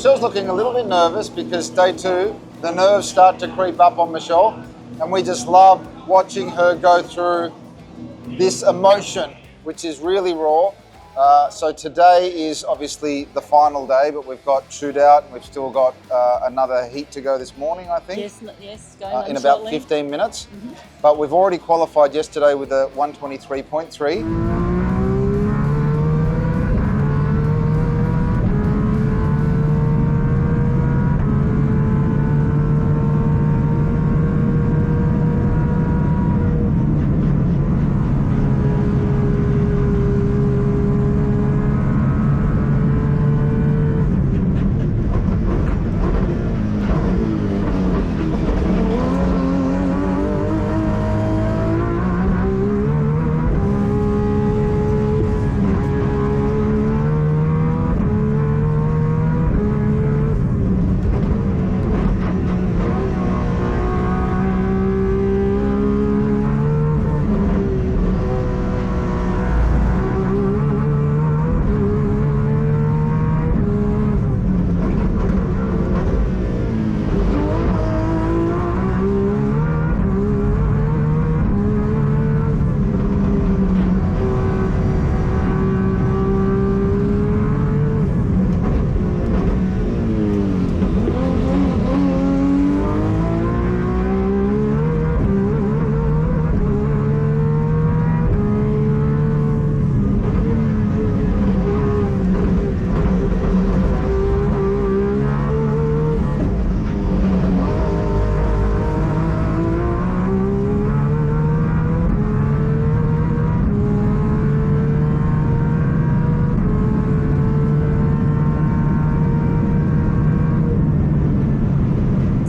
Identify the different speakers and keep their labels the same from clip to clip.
Speaker 1: Michelle's looking a little bit nervous because day 2, the nerves start to creep up on Michelle, and we just love watching her go through this emotion, which is really raw. So today is obviously the final day, but we've got shootout, and we've still got another heat to go this morning, I think.
Speaker 2: Yes, going on
Speaker 1: in about
Speaker 2: shortly.
Speaker 1: 15 minutes. But we've already qualified yesterday with a 123.3.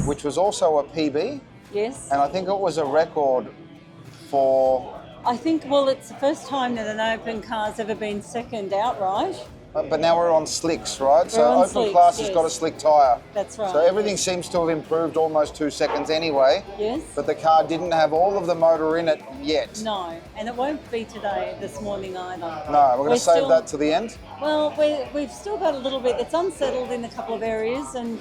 Speaker 1: Which was also a PB.
Speaker 2: Yes.
Speaker 1: And I think it was a record for...
Speaker 2: I think, well, it's the first time that an open car's ever been second outright.
Speaker 1: But now we're on slicks, right? So
Speaker 2: on
Speaker 1: open
Speaker 2: slicks,
Speaker 1: class has
Speaker 2: yes.
Speaker 1: got a slick tyre.
Speaker 2: That's right.
Speaker 1: So everything seems to have improved almost 2 seconds anyway.
Speaker 2: Yes.
Speaker 1: But the car didn't have all of the motor in it yet.
Speaker 2: No, and it won't be today, this morning either.
Speaker 1: No, we're going to save that to the end.
Speaker 2: Well, we've still got a little bit. It's unsettled in a couple of areas, and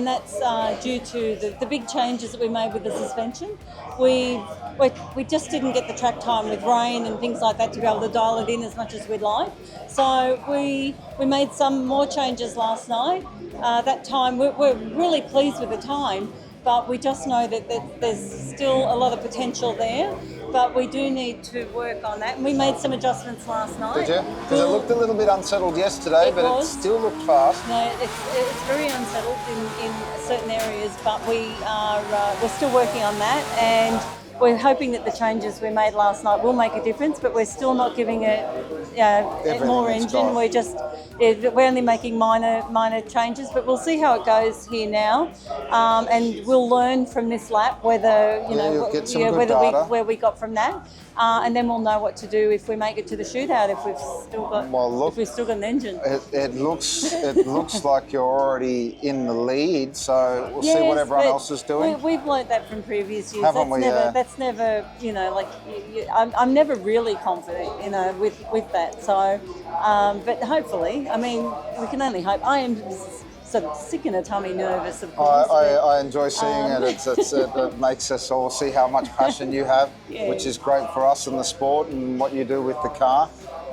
Speaker 2: that's due to the big changes that we made with the suspension. We just didn't get the track time with rain and things like that to be able to dial it in as much as we'd like. So we made some more changes last night. That time, we're really pleased with the time, but we just know that there's still a lot of potential there. But we do need to work on that. And we made some adjustments last night.
Speaker 1: Did you? Because it looked a little bit unsettled yesterday, but it still looked fast.
Speaker 2: No, it's very unsettled in certain areas, but we're still working on that, and we're hoping that the changes we made last night will make a difference, but we're still not giving it more engine. We're only making minor changes, but we'll see how it goes here now, and we'll learn from this lap whether where we got from that, and then we'll know what to do if we make it to the shootout. If we've still got an engine.
Speaker 1: It looks like you're already in the lead, so we'll see what everyone else is doing.
Speaker 2: We've learnt that from previous years.
Speaker 1: Haven't we?
Speaker 2: That's never, I'm never really confident, with that. So, but hopefully, I mean, we can only hope. I am sort of sick in a tummy, nervous, of course.
Speaker 1: I enjoy seeing it. It makes us all see how much passion you have, which is great for us in the sport and what you do with the car.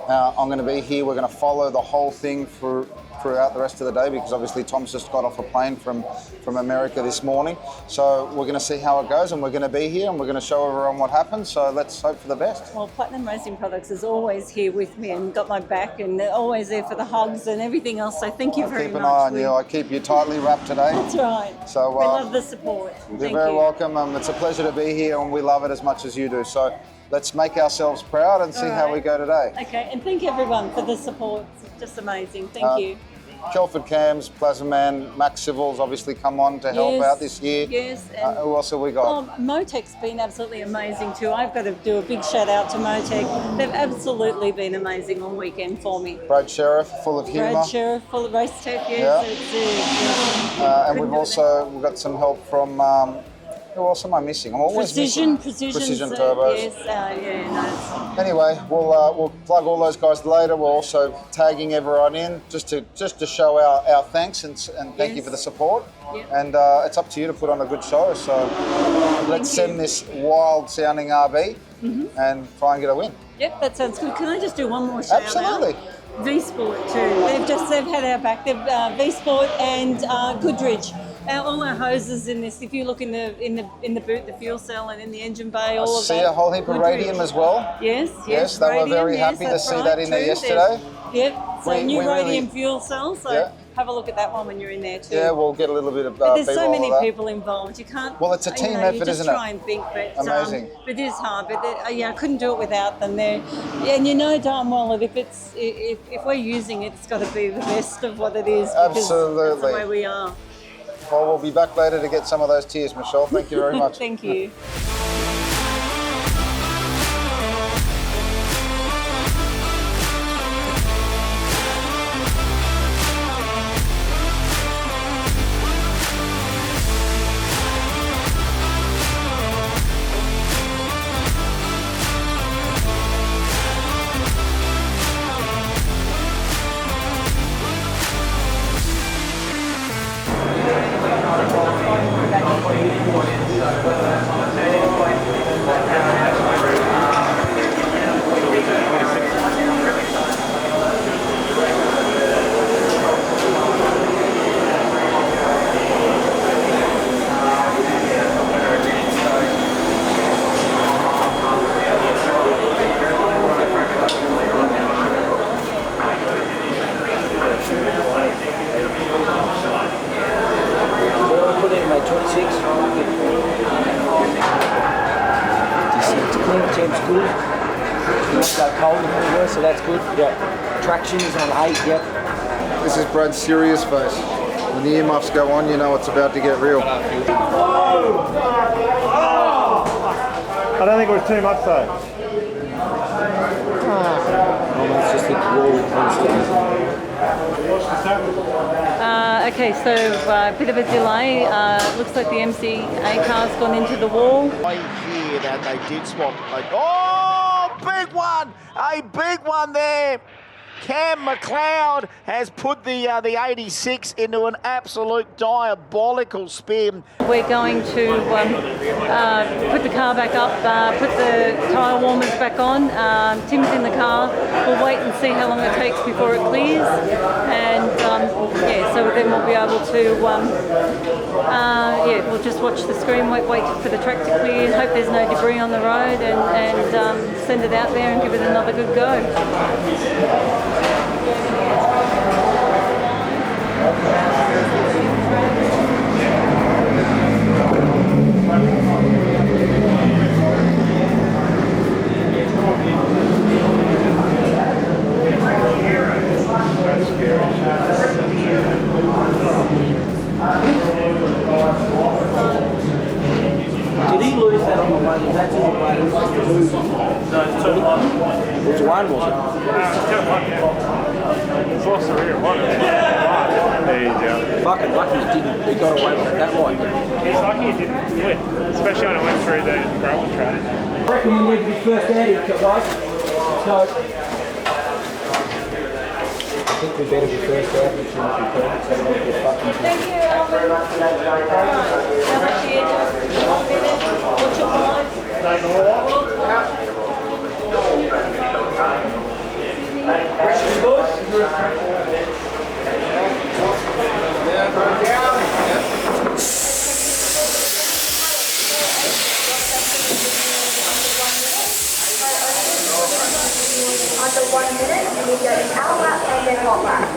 Speaker 1: I'm going to be here. We're going to follow the whole thing throughout the rest of the day, because obviously Tom's just got off a plane from America this morning. So we're going to see how it goes, and we're going to be here, and we're going to show everyone what happens. So let's hope for the best.
Speaker 2: Well, Platinum Racing Products is always here with me and got my back, and they're always there for the hugs and everything else. So thank you very much.
Speaker 1: Keep an eye on you. I keep you tightly wrapped today.
Speaker 2: That's right.
Speaker 1: So
Speaker 2: we love the support.
Speaker 1: You're very welcome. It's a pleasure to be here, and we love it as much as you do. So let's make ourselves proud and see how we go today.
Speaker 2: Okay, and thank everyone for the support. It's just amazing. Thank you.
Speaker 1: Kelford Cams, Plasma Man, Max Civil's obviously come on to help out this year.
Speaker 2: Yes.
Speaker 1: Who else have we got?
Speaker 2: Motec's been absolutely amazing too. I've got to do a big shout out to Motec. They've absolutely been amazing all weekend for me.
Speaker 1: Brad Sheriff, full of humour.
Speaker 2: Brad Sheriff, full of race tech, yes.
Speaker 1: And we've got some help from Who else am I missing? I'm always
Speaker 2: Precision
Speaker 1: turbos.
Speaker 2: Yes, yeah, no.
Speaker 1: Anyway, we'll plug all those guys later. We're also tagging everyone in just to show our thanks and thank you for the support.
Speaker 2: Yep.
Speaker 1: And it's up to you to put on a good show. So let's send this wild sounding RV and try and get a win.
Speaker 2: Yep, that sounds good. Can I just do one more shout
Speaker 1: Absolutely.
Speaker 2: out? V-Sport too. They've had our back. They've V-Sport and Goodrich. All our hoses in this. If you look in the boot, the fuel cell, and in the engine bay, all of that.
Speaker 1: I see a whole heap of radium as well.
Speaker 2: Yes.
Speaker 1: They
Speaker 2: radium,
Speaker 1: were very happy to see that in there yesterday.
Speaker 2: Yep. So new
Speaker 1: we
Speaker 2: radium
Speaker 1: really,
Speaker 2: fuel cell. So have a look at that one when you're in there too.
Speaker 1: Yeah, we'll get a little bit of.
Speaker 2: But there's so
Speaker 1: B-roll
Speaker 2: many
Speaker 1: of that.
Speaker 2: people involved. You can't.
Speaker 1: Well, it's a team effort,
Speaker 2: you just
Speaker 1: isn't it?
Speaker 2: try and think, but
Speaker 1: amazing.
Speaker 2: But it is hard. But I couldn't do it without them. And you know darn well that if we're using it, it's got to be the best of what it is.
Speaker 1: Absolutely.
Speaker 2: That's the way we are.
Speaker 1: Well, we'll be back later to get some of those tears, Michelle. Thank you very much.
Speaker 2: Thank you.
Speaker 3: So that's good. Yeah. Traction is on 8. Yep.
Speaker 1: This is Brad's serious face. When the earmuffs go on, you know it's about to get real.
Speaker 4: I don't think it was too much though.
Speaker 3: It's just
Speaker 2: Okay, so a bit of a delay. Looks like the MCA car's gone into the wall.
Speaker 5: I hear that they did swap. Oh, big one! A big one there. Cam McLeod has put the 86 into an absolute diabolical spin.
Speaker 2: We're going to put the car back up, put the tyre warmers back on. Tim's in the car. We'll wait and see how long it takes before it clears. And so then we'll be able to, we'll just watch the screen, wait for the track to clear, hope there's no debris on the road, and send it out there and give it another good go.
Speaker 3: Did he lose that on the way? That's all the way.
Speaker 4: No, it's 2-1.
Speaker 3: Which one was it?
Speaker 4: 2-1. It's lost the rear one. There you go.
Speaker 3: Fucking lucky he didn't. He got away with that one.
Speaker 4: He's lucky he didn't flip, especially when it went through the gravel track.
Speaker 3: I reckon we need to be first out here, guys. So, I think we better be first out. We shouldn't be perfect. So we don't get fucking.
Speaker 2: Thank you, Alvin. How much you just 1 minute? What's your price?
Speaker 6: Under 1 minute, and we go out lap and then hot lap.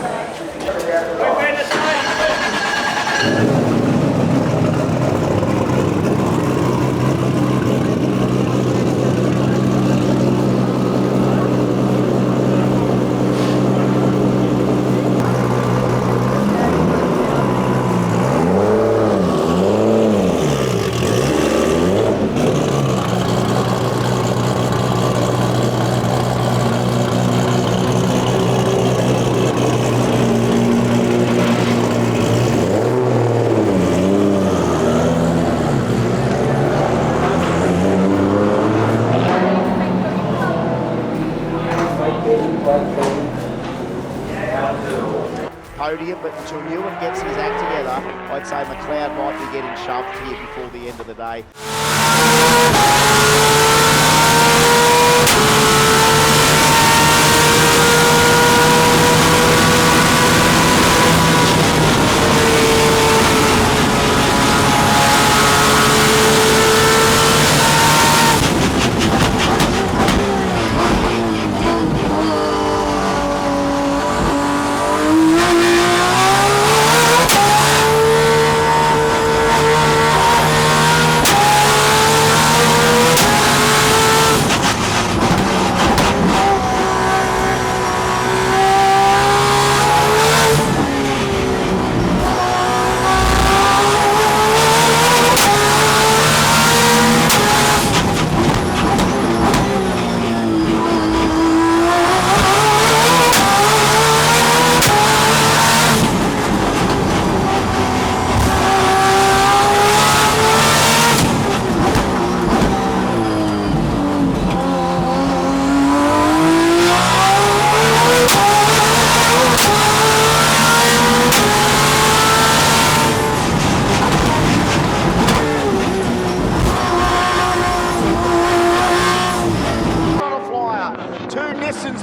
Speaker 5: Podium, but until Ewan gets his act together, I'd say McLeod might be getting shoved here before the end of the day.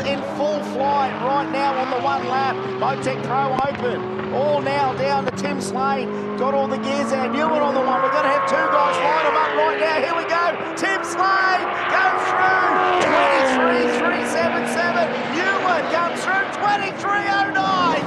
Speaker 5: In full flight right now on the one lap. WTAC Pro Open. All now down to Tim Slade. Got all the gears out. Ewan on the one. We're going to have two guys line them up right now. Here we go. Tim Slade goes through. 23.377. Ewan comes through. 23.09.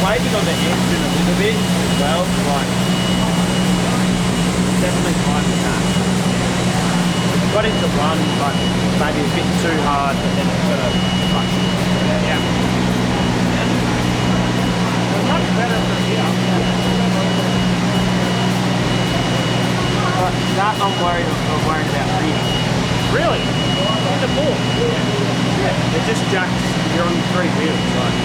Speaker 3: Waiting on the engine a little bit as well, like definitely time for that. Got it to run, but maybe a bit too hard, but then it's sort of like, yeah. It's much better from here. But that I'm worried about reading. Really? The ball? Yeah. It just jacks, you're on 3 wheels, right?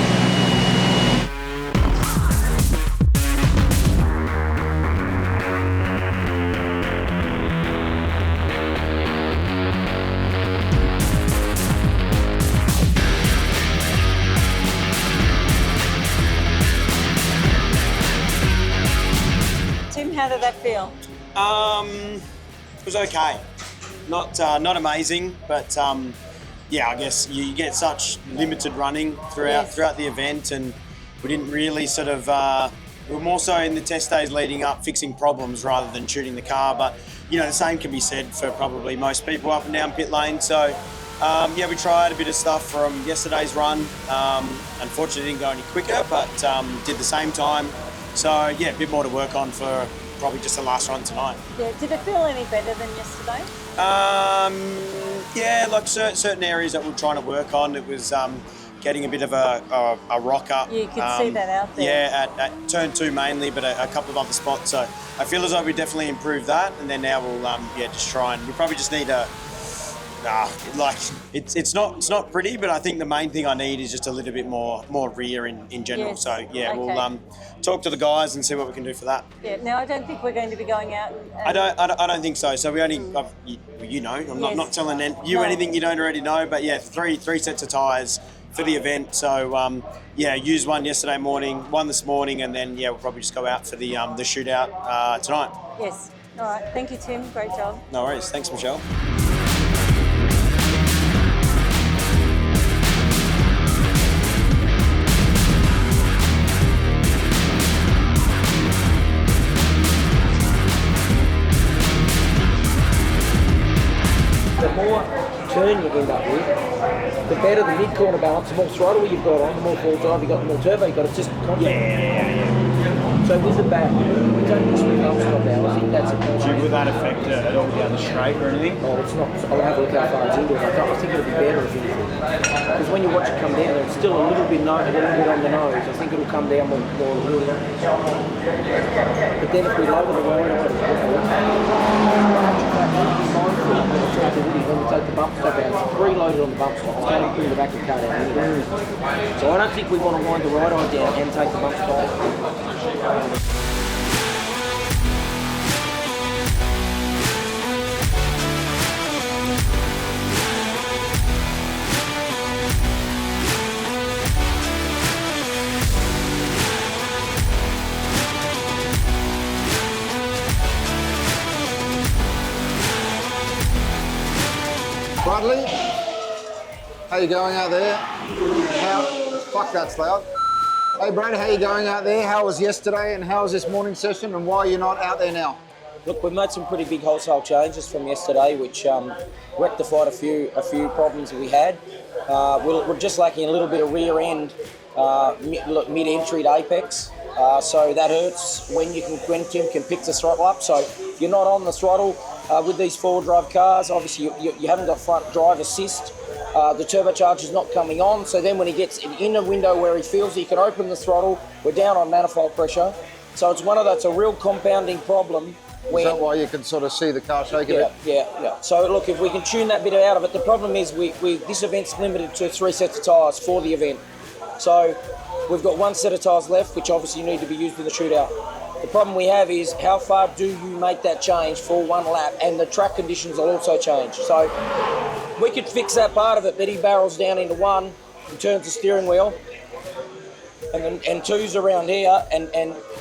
Speaker 2: How did that feel?
Speaker 7: It was okay. Not amazing, but yeah, I guess you get such limited running throughout the event, and we didn't really sort of. We were more so in the test days leading up, fixing problems rather than shooting the car. But you know, the same can be said for probably most people up and down pit lane. So yeah, we tried a bit of stuff from yesterday's run. Unfortunately, didn't go any quicker, but did the same time. So yeah, a bit more to work on for probably just the last run tonight.
Speaker 2: Yeah, did it feel any better than yesterday?
Speaker 7: Yeah, like certain areas that we're trying to work on. It was getting a bit of a rocker.
Speaker 2: You could see that out there.
Speaker 7: Yeah, at turn 2 mainly, but a couple of other spots. So I feel as though we definitely improved that, and then now we'll yeah, just try, and we probably just need a. Like it's not pretty, but I think the main thing I need is just a little bit more rear in general.
Speaker 2: Yes.
Speaker 7: So yeah,
Speaker 2: Okay.
Speaker 7: we'll talk to the guys and see what we can do for that.
Speaker 2: Yeah. Now I don't think we're going to be going out.
Speaker 7: I don't think so. So we only, you know, I'm
Speaker 2: Yes.
Speaker 7: not telling you anything you don't already know. But yeah, three sets of tyres for the event. So yeah, used one yesterday morning, one this morning, and then yeah, we'll probably just go out for the shootout tonight.
Speaker 2: Yes. All right. Thank you, Tim. Great job.
Speaker 7: No worries. Thanks, Michelle.
Speaker 3: The more
Speaker 8: turn you end up with, the better the mid-corner balance, the more throttle you've got on, the more full drive you've got, the more turbo you've got. It's just constant.
Speaker 3: Yeah.
Speaker 8: So with the back, we don't use the bump stop now. I think that's a constant.
Speaker 3: Would that affect it all down the straight or anything?
Speaker 8: Oh, it's not. I'll have a look how far it's into it. I think it'll be better if anything. Because when you watch it come down, it's still a little bit on the nose. I think it'll come down more. But then if we lower the road on it, when we take the bump stop out, it's preloaded on the bump stop. It's going to bring the back of the car down anyway. So I don't think we want to wind the right eye down and take the bump stop out.
Speaker 1: Bradley, how you going out there? Fuck, that's loud. Hey Brad, how you going out there? How was yesterday and how was this morning session and why are you not out there now?
Speaker 8: Look, we've made some pretty big wholesale changes from yesterday, which rectified a few problems that we had. We're just lacking a little bit of rear end mid-entry to apex. So that hurts when Tim can pick the throttle up. So if you're not on the throttle with these four-wheel drive cars, obviously you haven't got front drive assist. The turbocharger's not coming on. So then when he gets in a window where he feels he can open the throttle, we're down on manifold pressure. So it's a real compounding problem.
Speaker 1: Is that why you can sort of see the car shake a bit?
Speaker 8: Yeah. So look, if we can tune that bit out of it, the problem is this event's limited to 3 sets of tyres for the event. So we've got 1 set of tyres left, which obviously need to be used in the shootout. The problem we have is how far do you make that change for 1 lap, and the track conditions will also change. So we could fix that part of it, that he barrels down into 1 and turns the steering wheel, and 2's around here, and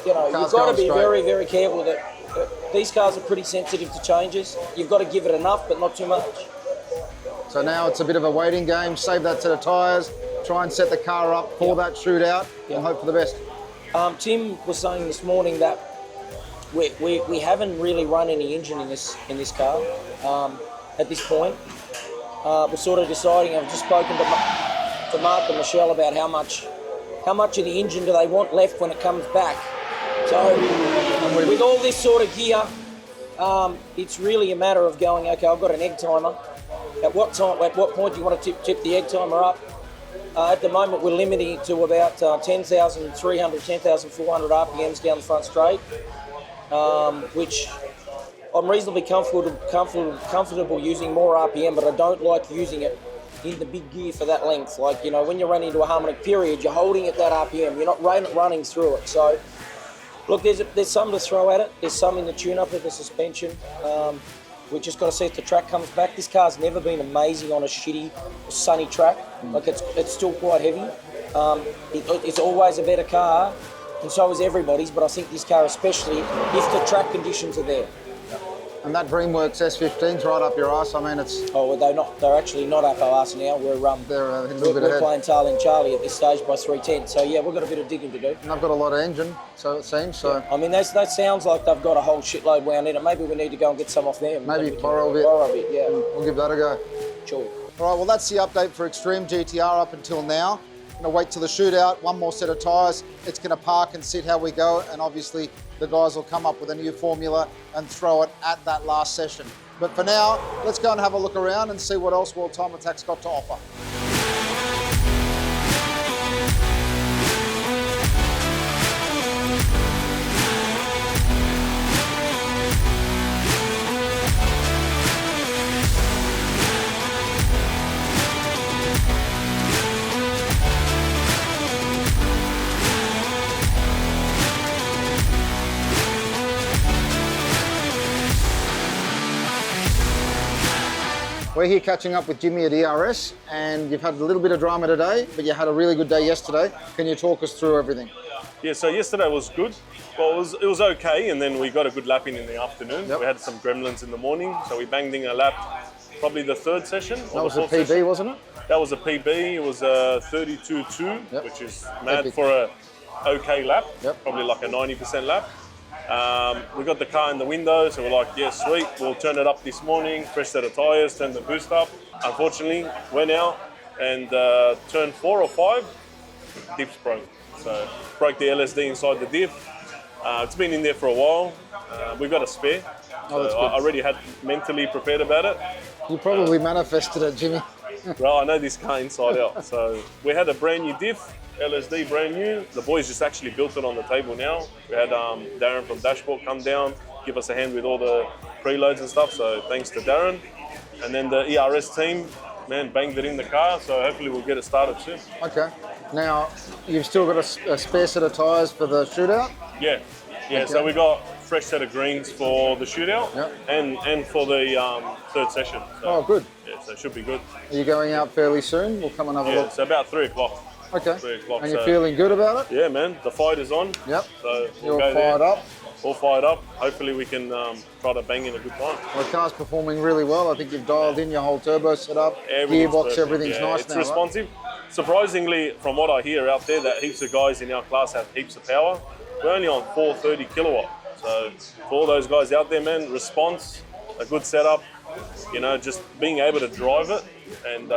Speaker 8: you've got to be very, very careful with it. These cars are pretty sensitive to changes. You've got to give it enough, but not too much.
Speaker 1: So now it's a bit of a waiting game. Save that set of tyres, try and set the car up for that shootout, and hope for the best.
Speaker 8: Tim was saying this morning that we haven't really run any engine in this car at this point. We're sort of deciding. I've just spoken to Mark and Michelle about how much of the engine do they want left when it comes back. So with all this sort of gear, it's really a matter of going, okay, I've got an egg timer. At what point do you want to tip the egg timer up? At the moment, we're limiting it to about 10,300, 10,400 RPMs down the front straight, which I'm reasonably comfortable using more RPM, but I don't like using it in the big gear for that length. Like, when you're running into a harmonic period, you're holding at that RPM. You're not running through it. So, look, there's some to throw at it. There's some in the tune-up of the suspension. We just got to see if the track comes back. This car's never been amazing on a shitty, sunny track. Like, it's still quite heavy. It's always a better car, and so is everybody's, but I think this car especially, if the track conditions are there.
Speaker 1: And that DreamWorks S15's right up your arse. I mean, it's...
Speaker 8: Oh, well, they're actually not up our arse now. We're playing Tarlin Charlie at this stage by 310. So, yeah, we've got a bit of digging to do.
Speaker 1: And I've got a lot of engine, so it seems. So
Speaker 8: yeah. I mean, that sounds like they've got a whole shitload wound in it. Maybe we need to go and get some off them.
Speaker 1: Maybe borrow a bit.
Speaker 8: Yeah.
Speaker 1: We'll give that a go.
Speaker 8: Sure.
Speaker 1: All right, well, that's the update for Xtreme GT-R up until now. I'm going to wait till the shootout, 1 more set of tyres. It's going to park and sit how we go, and obviously the guys will come up with a new formula and throw it at that last session. But for now, let's go and have a look around and see what else World Time Attack's got to offer. We're here catching up with Jimmy at ERS, and you've had a little bit of drama today, but you had a really good day yesterday. Can you talk us through everything?
Speaker 9: Yeah, so yesterday was good. Well, it was okay, and then we got a good lap in the afternoon. Yep. We had some gremlins in the morning, so we banged in a lap, probably the 3rd session.
Speaker 1: That was a PB, session. Wasn't it?
Speaker 9: That was a PB. It was a 32.2, which is mad for a okay lap, probably like a 90% lap. We got the car in the window, so we're like, yeah, sweet. We'll turn it up this morning, fresh set of tyres, turn the boost up. Unfortunately, went out and turn 4 or 5, diff's broke. So broke the LSD inside the diff. It's been in there for a while. We've got a spare. So I already had mentally prepared about it.
Speaker 1: You probably manifested it, Jimmy.
Speaker 9: Well, I know this car inside out. So we had a brand new diff, LSD brand new. The boys just actually built it on the table now. We had Darren from Dashboard come down, give us a hand with all the preloads and stuff. So thanks to Darren. And then the ERS team, man, banged it in the car. So hopefully we'll get it started soon.
Speaker 1: Okay. Now, you've still got a spare set of tyres for the shootout?
Speaker 9: Yeah.
Speaker 1: Okay.
Speaker 9: So we got fresh set of greens for the shootout and for the third session. So,
Speaker 1: good.
Speaker 9: Yeah, so it should be good.
Speaker 1: Are you going out fairly soon? We'll come and have a look.
Speaker 9: So about 3 o'clock.
Speaker 1: Okay.
Speaker 9: 3 o'clock.
Speaker 1: And you're feeling good about it?
Speaker 9: Yeah, man. The fight is on.
Speaker 1: Yep.
Speaker 9: So
Speaker 1: you're fired up?
Speaker 9: All fired up. Hopefully we can try to bang in a good time.
Speaker 1: Well, the car's performing really well. I think you've dialed in your whole turbo setup, gearbox,
Speaker 9: perfect.
Speaker 1: everything's nice
Speaker 9: it's
Speaker 1: now,
Speaker 9: responsive. Right? Surprisingly, from what I hear out there, that heaps of guys in our class have heaps of power. We're only on 430 kilowatt. So for all those guys out there, man, response, a good setup, you know, just being able to drive it and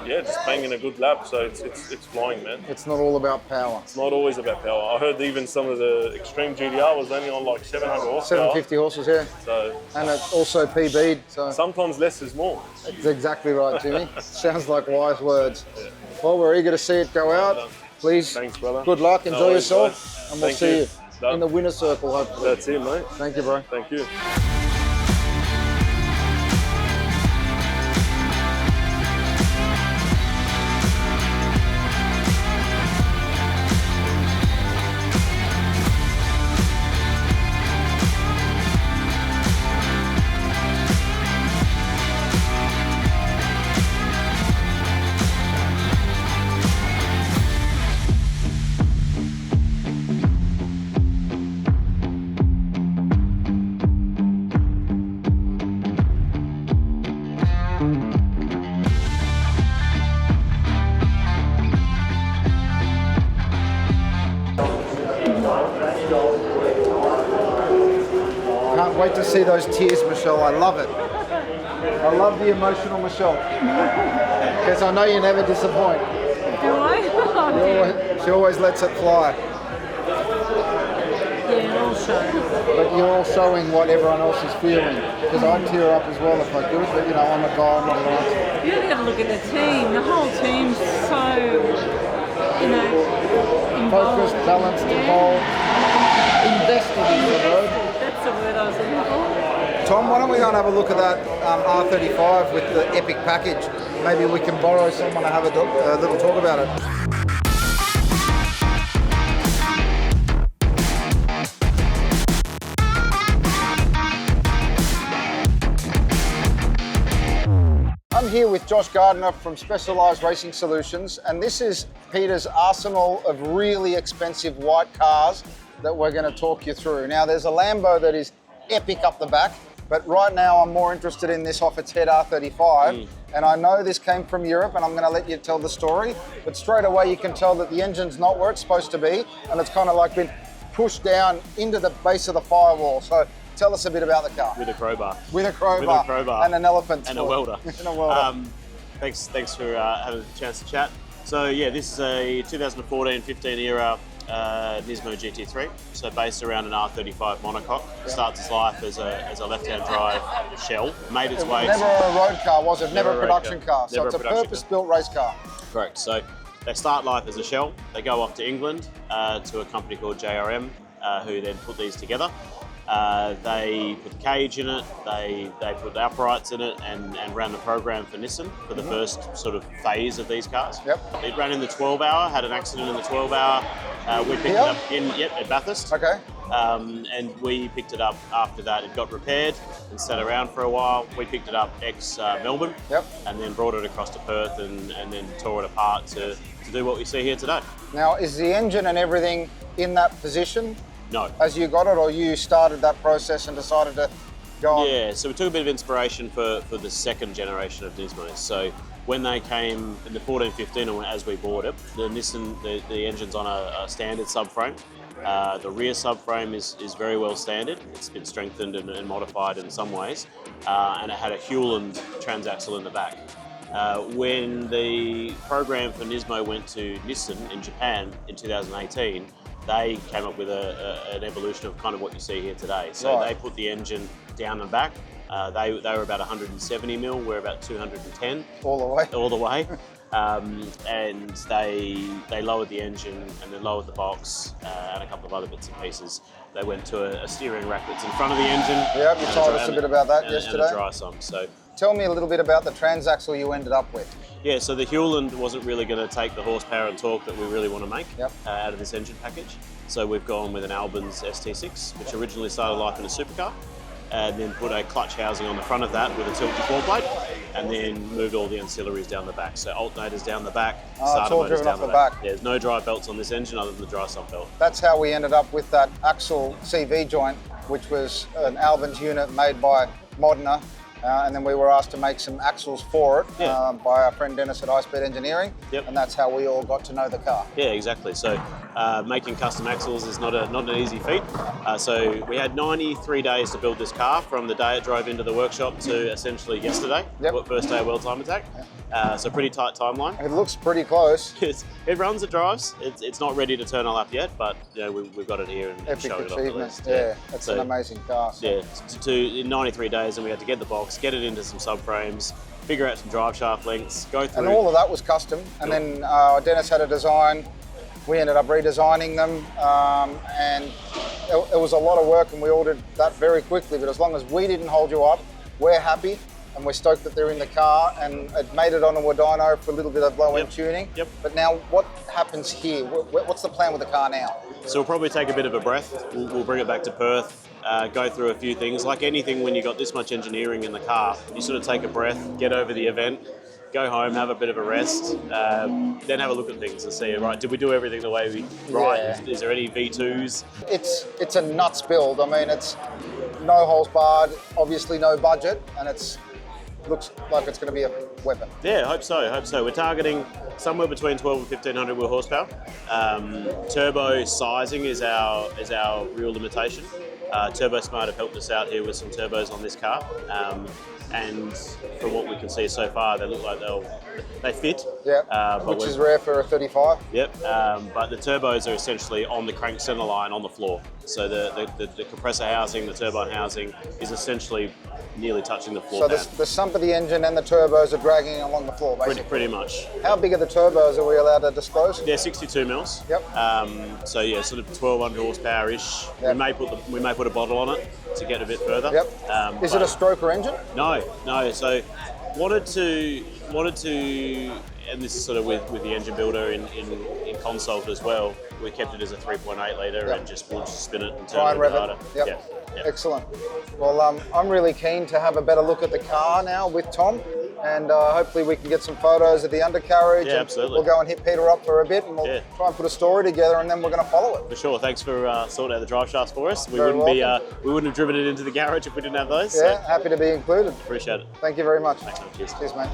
Speaker 9: just banging a good lap. So it's flying, man.
Speaker 1: It's not all about power.
Speaker 9: It's not always about power. I heard even some of the Xtreme GT-R was only on like 700 horsepower.
Speaker 1: 750 horses, yeah.
Speaker 9: So,
Speaker 1: and it's also PB'd. So
Speaker 9: sometimes less is more.
Speaker 1: That's exactly right, Jimmy. Sounds like wise words. Yeah. Well, we're eager to see it go out. Please,
Speaker 9: thanks, brother.
Speaker 1: Good luck, enjoy yourself,
Speaker 9: guys.
Speaker 1: and we'll see you in the winner's circle, hopefully.
Speaker 9: That's it, mate.
Speaker 1: Thank you, bro.
Speaker 9: Thank you.
Speaker 1: Can't wait to see those tears, Michelle. I love it. I love the emotional Michelle. Because I know you never disappoint.
Speaker 2: Do I?
Speaker 1: She always lets it fly.
Speaker 2: Yeah, all show.
Speaker 1: But you're all showing what everyone else is feeling. Because I'd tear up as well if I could, but you know, I'm a guy, I'm not an artist.
Speaker 2: You really got to look at the team. The whole team's so, you know, involved.
Speaker 1: Focused, balanced, involved, invested in the road.
Speaker 2: That's the word I was looking for.
Speaker 1: Tom, why don't we go and have a look at that R35 with the epic package? Maybe we can borrow someone to have a little talk about it. I'm here with Josh Gardner from Specialized Racing Solutions, and this is Peter's arsenal of really expensive white cars that we're going to talk you through. Now, there's a Lambo that is epic up the back, but right now I'm more interested in this off its head R35, and I know this came from Europe, and I'm going to let you tell the story, but straight away you can tell that the engine's not where it's supposed to be, and it's kind of like been pushed down into the base of the firewall. So tell us a bit about the car.
Speaker 10: With a crowbar.
Speaker 1: With a crowbar.
Speaker 10: With a crowbar.
Speaker 1: And an elephant.
Speaker 10: And a welder.
Speaker 1: And a welder.
Speaker 10: Thanks for having a chance to chat. So yeah, this is a 2014-15 era Nismo GT3. So based around an R35 monocoque. Starts its life as a left-hand drive shell. Made its way.
Speaker 1: Never a road car, was it? Never a production car. So
Speaker 10: Never
Speaker 1: it's a purpose-built race car.
Speaker 10: Correct. So they start life as a shell. They go off to England to a company called JRM, who then put these together. They put the cage in it, they put the uprights in it, and ran the program for Nissan for the first sort of phase of these cars.
Speaker 1: Yep.
Speaker 10: It ran in the 12-hour, had an accident in the 12-hour. We picked it up at Bathurst.
Speaker 1: Okay.
Speaker 10: And we picked it up after that. It got repaired and sat around for a while. We picked it up ex-Melbourne.
Speaker 1: Yep.
Speaker 10: And then brought it across to Perth and then tore it apart to do what we see here today.
Speaker 1: Now, is the engine and everything in that position?
Speaker 10: No.
Speaker 1: As you got it, or you started that process and decided to go on?
Speaker 10: Yeah, so we took a bit of inspiration for the second generation of Nismos. So when they came in the 14-15, as we bought it, the Nissan, the engine's on a standard subframe. The rear subframe is very well standard. It's been strengthened and modified in some ways, and it had a Hewland transaxle in the back. When the program for Nismo went to Nissan in Japan in 2018, they came up with an evolution of kind of what you see here today. So they put the engine down and back. They were about 170 mil, we're about 210.
Speaker 1: All the way?
Speaker 10: All the way. And they lowered the engine and then lowered the box and a couple of other bits and pieces. They went to a steering rack that's in front of the engine.
Speaker 1: Yeah, you told us a bit about that yesterday.
Speaker 10: And a dry sump. So
Speaker 1: tell me a little bit about the transaxle you ended up with.
Speaker 10: Yeah, so the Hewland wasn't really going to take the horsepower and torque that we really want to make out of this engine package. So we've gone with an Albin's ST6, which originally started life in a supercar, and then put a clutch housing on the front of that with a tilted floor plate, and then moved all the ancillaries down the back. So alternators down the back, starter motors down the back. Yeah, there's no drive belts on this engine other than the dry sump belt.
Speaker 1: That's how we ended up with that axle CV joint, which was an Albin's unit made by Modena. And then we were asked to make some axles for it by our friend Dennis at High Speed Engineering, and that's how we all got to know the car.
Speaker 10: Yeah, exactly. So making custom axles is not an easy feat. So we had 93 days to build this car from the day it drove into the workshop to essentially yesterday, first day of World Time Attack. So pretty tight timeline.
Speaker 1: It looks pretty close.
Speaker 10: It runs, it drives. It's not ready to turn a lap yet, but you know, we've got it here and showed it off the list.
Speaker 1: Yeah, it's an amazing car. So.
Speaker 10: Yeah, in 93 days, and we had to get the box, get it into some subframes, figure out some drive shaft lengths, go through.
Speaker 1: And all of that was custom. And then Dennis had a design. We ended up redesigning them, and it was a lot of work, and we all did that very quickly. But as long as we didn't hold you up, we're happy. And we're stoked that they're in the car, and it made it onto a dyno for a little bit of low-end tuning. But now, what happens here? What's the plan with the car now?
Speaker 10: So we'll probably take a bit of a breath. We'll bring it back to Perth, go through a few things. Like anything, when you've got this much engineering in the car, you sort of take a breath, get over the event, go home, have a bit of a rest, then have a look at things and see, right, did we do everything the way we, Is there any V2s?
Speaker 1: It's a nuts build. I mean, it's no holes barred, obviously no budget, and looks like it's going to be a weapon.
Speaker 10: Yeah, hope so. We're targeting somewhere between 12 and 1500 wheel horsepower. Turbo sizing is our real limitation. Turbo Smart have helped us out here with some turbos on this car. And from what we can see so far, they look like they fit.
Speaker 1: Yeah, which is rare for a 35.
Speaker 10: Yep, but the turbos are essentially on the crank center line on the floor. So the compressor housing, the turbine housing is essentially nearly touching the floor.
Speaker 1: So the sump of the engine and the turbos are dragging along the floor, basically.
Speaker 10: Pretty much.
Speaker 1: How big are the turbos? Are we allowed to disclose?
Speaker 10: Yeah, 62 mils.
Speaker 1: Yep.
Speaker 10: So yeah, sort of 1200 horsepower-ish. Yep. We may put a bottle on it to get a bit further.
Speaker 1: Yep. Is it a stroker engine?
Speaker 10: No. So wanted to, and this is sort of with the engine builder in consult as well. We kept it as a 3.8 litre and we'll just spin it and turn it harder.
Speaker 1: Yep. Excellent. Well, I'm really keen to have a better look at the car now with Tom, and hopefully we can get some photos of the undercarriage.
Speaker 10: Yeah, absolutely.
Speaker 1: We'll go and hit Peter up for a bit, and we'll try and put a story together, and then we're going to follow it.
Speaker 10: For sure. Thanks for sorting out the drive shafts for us. We wouldn't have driven it into the garage if we didn't have those.
Speaker 1: Yeah, so happy to be included.
Speaker 10: Appreciate it.
Speaker 1: Thank you very much.
Speaker 10: Thanks, man. Cheers.
Speaker 1: Cheers, mate.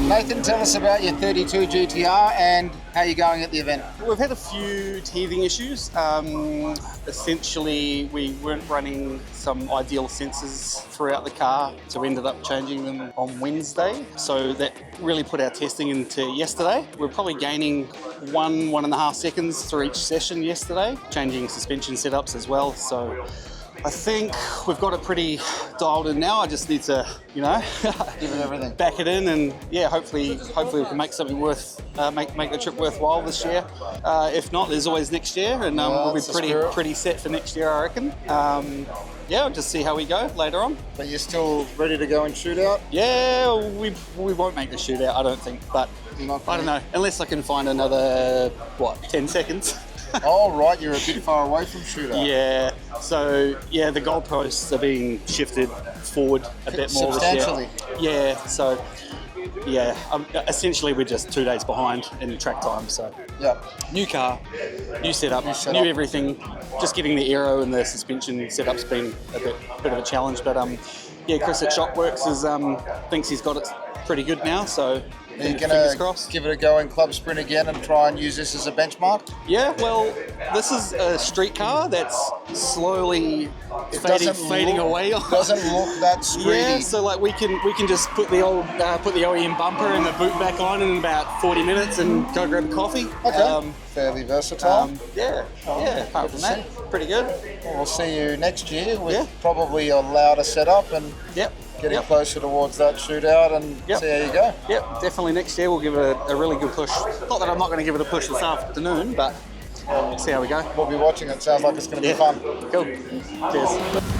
Speaker 1: Nathan, tell us about your 32 GTR and how you're going at the event.
Speaker 11: We've had a few teething issues. Essentially, we weren't running some ideal sensors throughout the car, so we ended up changing them on Wednesday. So that really put our testing into yesterday. We're probably gaining 1.5 seconds through each session yesterday, changing suspension setups as well. So I think we've got it pretty dialed in now. I just need to, give
Speaker 1: it everything,
Speaker 11: back it in, and hopefully we can make something make the trip worthwhile this year. If not, there's always next year, and we'll be pretty set for next year, I reckon. We'll just see how we go later on.
Speaker 1: But you're still ready to go in shootout?
Speaker 11: Yeah, we won't make the shootout, I don't think, but I don't know, unless I can find another 10 seconds.
Speaker 1: Oh, right, you're a bit far away from shootout.
Speaker 11: Yeah, so the goalposts are being shifted forward a bit more this year.
Speaker 1: Substantially.
Speaker 11: Yeah, so Yeah, essentially we're just 2 days behind in track time. So
Speaker 1: Yeah.
Speaker 11: new car, new setup, new everything. Just getting the aero and the suspension setup's been a bit of a challenge. But yeah, Chris at Shopworks thinks he's got it pretty good now. So
Speaker 1: Are you
Speaker 11: fingers
Speaker 1: going to
Speaker 11: crossed.
Speaker 1: give it a go in Club Sprint again and try and use this as a benchmark?
Speaker 11: Yeah, well, this is a street car that's slowly fading away.
Speaker 1: Doesn't look that streety.
Speaker 11: Yeah, so like we can just put the OEM bumper and the boot back on in about 40 minutes and go grab a coffee.
Speaker 1: Okay. Fairly versatile.
Speaker 11: Yeah. Apart from that, pretty good.
Speaker 1: Well, we'll see you next year with probably a louder setup and getting closer towards that shootout and see how you go.
Speaker 11: Yep, definitely next year we'll give it a really good push. Not that I'm not going to give it a push this afternoon, but see how we go.
Speaker 1: We'll be watching it. Sounds like it's going to be fun.
Speaker 11: Cool. Cheers.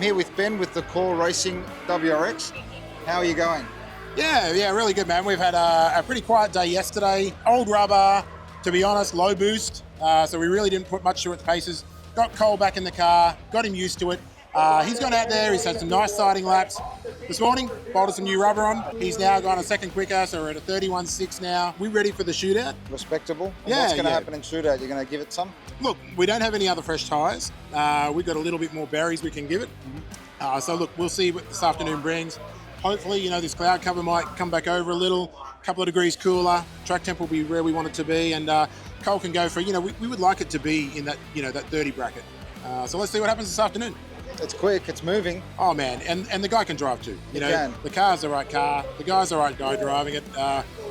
Speaker 1: Here with Ben with the Core Racing WRX. How are you going?
Speaker 12: Yeah, really good, man. We've had a pretty quiet day yesterday. Old rubber, to be honest, low boost. So we really didn't put much through its paces. Got Cole back in the car, got him used to it. He's gone out there, he's had some nice sighting laps. This morning, bolted some new rubber on. He's now gone a second quicker, so we're at a 31.6 now. We're ready for the shootout.
Speaker 1: Respectable. And
Speaker 12: Yeah,
Speaker 1: what's going to happen in shootout? You're going to give it some?
Speaker 12: Look, we don't have any other fresh tyres. We've got a little bit more berries we can give it. So look, we'll see what this afternoon brings. Hopefully, this cloud cover might come back over a little, a couple of degrees cooler. Track temp will be where we want it to be, and Cole can go for, we would like it to be in that, that 30 bracket. So let's see what happens this afternoon.
Speaker 1: It's quick, it's moving.
Speaker 12: Oh man, and the guy can drive too.
Speaker 1: He can.
Speaker 12: The car's the right car, the guy's the right guy driving it.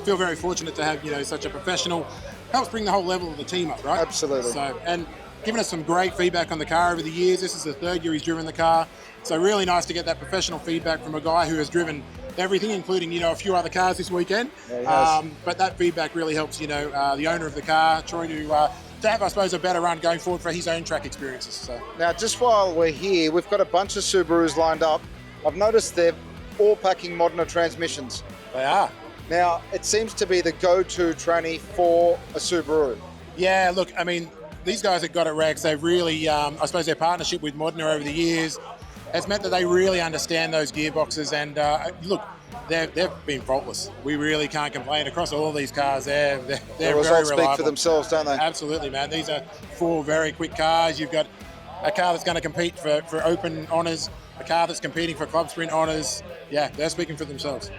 Speaker 12: Feel very fortunate to have, such a professional. Helps bring the whole level of the team up, right?
Speaker 1: Absolutely.
Speaker 12: So, and giving us some great feedback on the car over the years. This is the third year he's driven the car. So really nice to get that professional feedback from a guy who has driven everything, including, a few other cars this weekend.
Speaker 1: Yeah,
Speaker 12: but that feedback really helps, the owner of the car trying to have, I suppose, a better run going forward for his own track experiences. So
Speaker 1: now, just while we're here, we've got a bunch of Subarus lined up. I've noticed they're all packing Modena transmissions.
Speaker 12: They are.
Speaker 1: Now, it seems to be the go-to tranny for a Subaru.
Speaker 12: Yeah, look, I mean, these guys that got it, Rex, they've really, I suppose their partnership with Modena over the years has meant that they really understand those gearboxes, and look, they've been faultless. We really can't complain across all these cars. They're
Speaker 1: The
Speaker 12: very
Speaker 1: results
Speaker 12: reliable.
Speaker 1: speak for themselves, don't they?
Speaker 12: Absolutely, man. These are 4 very quick cars. You've got a car that's going to compete for open honours, a car that's competing for club sprint honours. Yeah, they're speaking for themselves.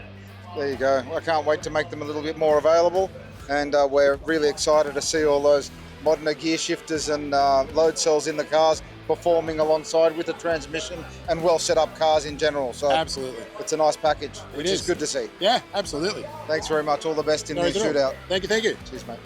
Speaker 1: There you go. I can't wait to make them a little bit more available, and we're really excited to see all those Modena gear shifters and load cells in the cars performing alongside with the transmission and well set up cars in general. So
Speaker 12: absolutely,
Speaker 1: it's a nice package, which is good to see.
Speaker 12: Yeah, absolutely.
Speaker 1: Thanks very much. All the best in the shootout.
Speaker 12: Thank you.
Speaker 1: Cheers, mate.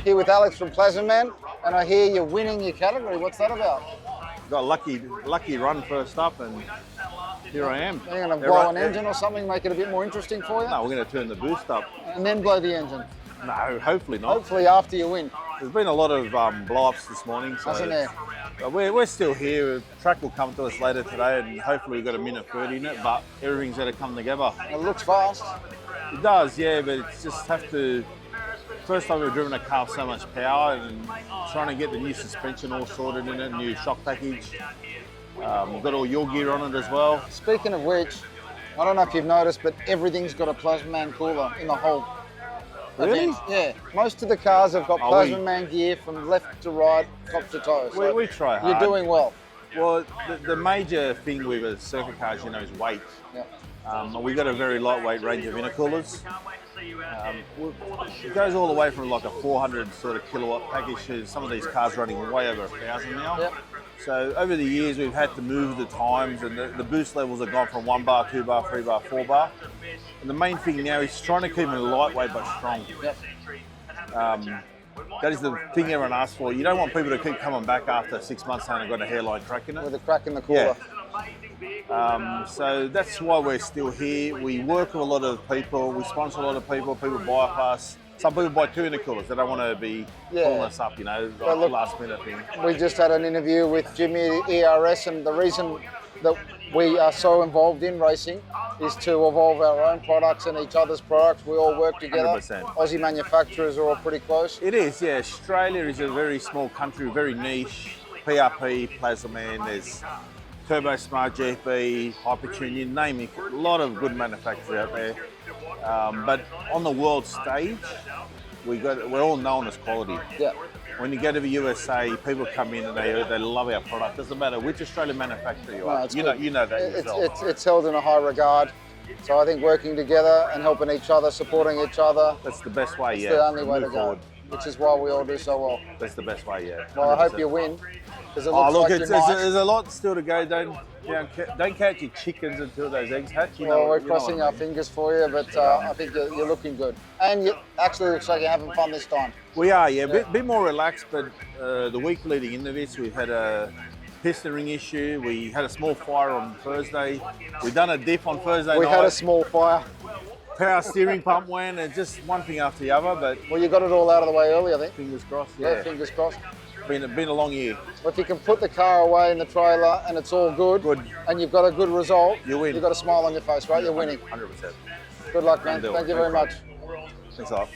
Speaker 1: Here with Alex from Plasma Man, and I hear you're winning your category. What's that about?
Speaker 13: Got a lucky run first up, and here I am.
Speaker 1: Are you going to blow an engine or something, make it a bit more interesting for you?
Speaker 13: No, we're going to turn the boost up.
Speaker 1: And then blow the engine?
Speaker 13: No, hopefully not.
Speaker 1: Hopefully after you win.
Speaker 13: There's been a lot of blow-ups this morning, so
Speaker 1: Hasn't there?
Speaker 13: we're still here. The track will come to us later today, and hopefully we've got a minute 30 in it, but everything's got to come together.
Speaker 1: It looks fast.
Speaker 13: It does, yeah, but it's just have to... First time we've driven a car with so much power, and trying to get the new suspension all sorted in it, new shock package. We've got all your gear on it as well.
Speaker 1: Speaking of which, I don't know if you've noticed, but everything's got a Plasma Man cooler in the whole
Speaker 13: Really?
Speaker 1: event. Yeah. Most of the cars have got Plasma Man gear from left to right, top to toe. So
Speaker 13: we try hard.
Speaker 1: You're doing well.
Speaker 13: Well, the major thing with a circuit car, as you know, is weight.
Speaker 1: Yeah.
Speaker 13: We've got a very lightweight range of intercoolers. It goes all the way from like a 400 sort of kilowatt package to some of these cars running way over 1,000 now.
Speaker 1: Yep.
Speaker 13: So over the years we've had to move the times, and the boost levels have gone from 1 bar, 2 bar, 3 bar, 4 bar. And the main thing now is trying to keep them lightweight but strong.
Speaker 1: Yep.
Speaker 13: That is the thing everyone asks for. You don't want people to keep coming back after 6 months saying they've got a hairline crack in it.
Speaker 1: With a crack in the cooler.
Speaker 13: Yeah. So that's why we're still here. We work with a lot of people. We sponsor a lot of people. People buy off us. Some people buy 2 intercoolers. They don't want to be pulling us up, you know, like
Speaker 1: look,
Speaker 13: last minute thing.
Speaker 1: We just had an interview with Jimmy ERS, and the reason that we are so involved in racing is to evolve our own products and each other's products. We all work together.
Speaker 13: 100%.
Speaker 1: Aussie manufacturers are all pretty close.
Speaker 13: It is, yeah. Australia is a very small country, very niche. PRP, Plasma Man, there's Turbo Smart GP, Hypertune, you name it. A lot of good manufacturers out there. But on the world stage, we're all known as quality.
Speaker 1: Yeah.
Speaker 13: When you go to the USA, people come in and they love our product. Doesn't matter which Australian manufacturer you are. You know that yourself.
Speaker 1: It's held in a high regard. So I think working together and helping each other, supporting each other.
Speaker 13: That's the best way,
Speaker 1: It's the only way to go. Which is why we all do so well.
Speaker 13: That's the best way, yeah.
Speaker 1: Well, I hope you win. Because it looks like you might.
Speaker 13: There's a lot still to go. Don't count your chickens until those eggs hatch.
Speaker 1: Well, we're crossing our fingers for you, but I think you're looking good. And you actually looks like you're having fun this time.
Speaker 13: We are, yeah. Bit more relaxed, but the week leading into this, we've had a piston ring issue. We had a small fire on Thursday. We've done a diff on Thursday night.
Speaker 1: We had a small fire.
Speaker 13: Power steering pump went, and just one thing after the other. But
Speaker 1: well, you got it all out of the way early, I think.
Speaker 13: Fingers crossed.
Speaker 1: Yeah, fingers crossed.
Speaker 13: Been a long year.
Speaker 1: Well, if you can put the car away in the trailer and it's all good, and you've got a good result,
Speaker 13: you win.
Speaker 1: You've got a smile on your face, right? You're winning.
Speaker 13: 100%.
Speaker 1: Good luck, man. Thank you very much.
Speaker 13: Thanks a lot.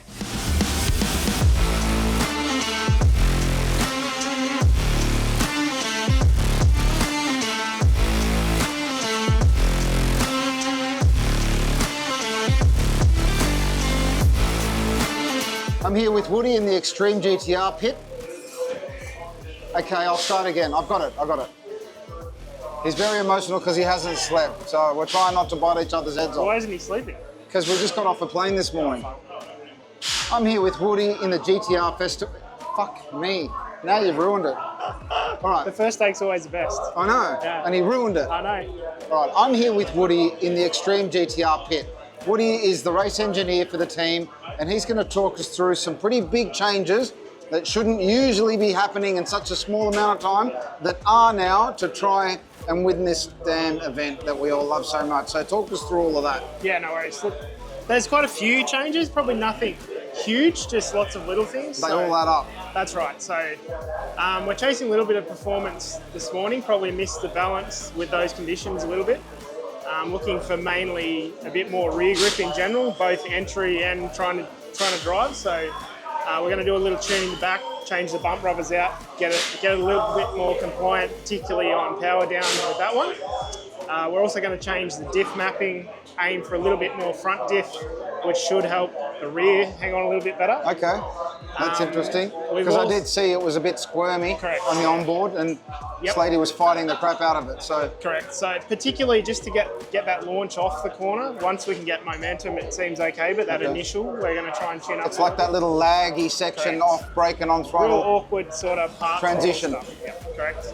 Speaker 1: I'm here with Woody in the Xtreme GT-R pit. Okay, I'll start again. I've got it. He's very emotional because he hasn't slept, so we're trying not to bite each other's heads off.
Speaker 4: Why isn't he sleeping?
Speaker 1: Because we just got off a plane this morning. I'm here with Woody in the GTR festival. Fuck me. Now you've ruined it. All right.
Speaker 4: The first take's always the best.
Speaker 1: I know, and he ruined it.
Speaker 4: I know.
Speaker 1: All right, I'm here with Woody in the Xtreme GT-R pit. Woody is the race engineer for the team, and he's going to talk us through some pretty big changes that shouldn't usually be happening in such a small amount of time that are now to try and win this damn event that we all love so much. So talk us through all of that.
Speaker 4: Yeah, no worries. Look, there's quite a few changes, probably nothing huge, just lots of little things.
Speaker 1: They all add up.
Speaker 4: That's right. So we're chasing a little bit of performance this morning, probably missed the balance with those conditions a little bit. Looking for mainly a bit more rear grip in general, both entry and trying to drive. So we're going to do a little tune in the back, change the bump rubbers out, get a little bit more compliant, particularly on power down with that one. We're also going to change the diff mapping, aim for a little bit more front diff, which should help the rear hang on a little bit better.
Speaker 1: Okay, that's interesting. Because I did see it was a bit squirmy on the onboard, and Slady was fighting the crap out of it. So
Speaker 4: correct. So particularly just to get that launch off the corner. Once we can get momentum, it seems okay. But that initial, we're going to try and tune up.
Speaker 1: It's like that little laggy section off brake and on throttle.
Speaker 4: Real awkward sort of part
Speaker 1: transition.
Speaker 4: Yeah, correct.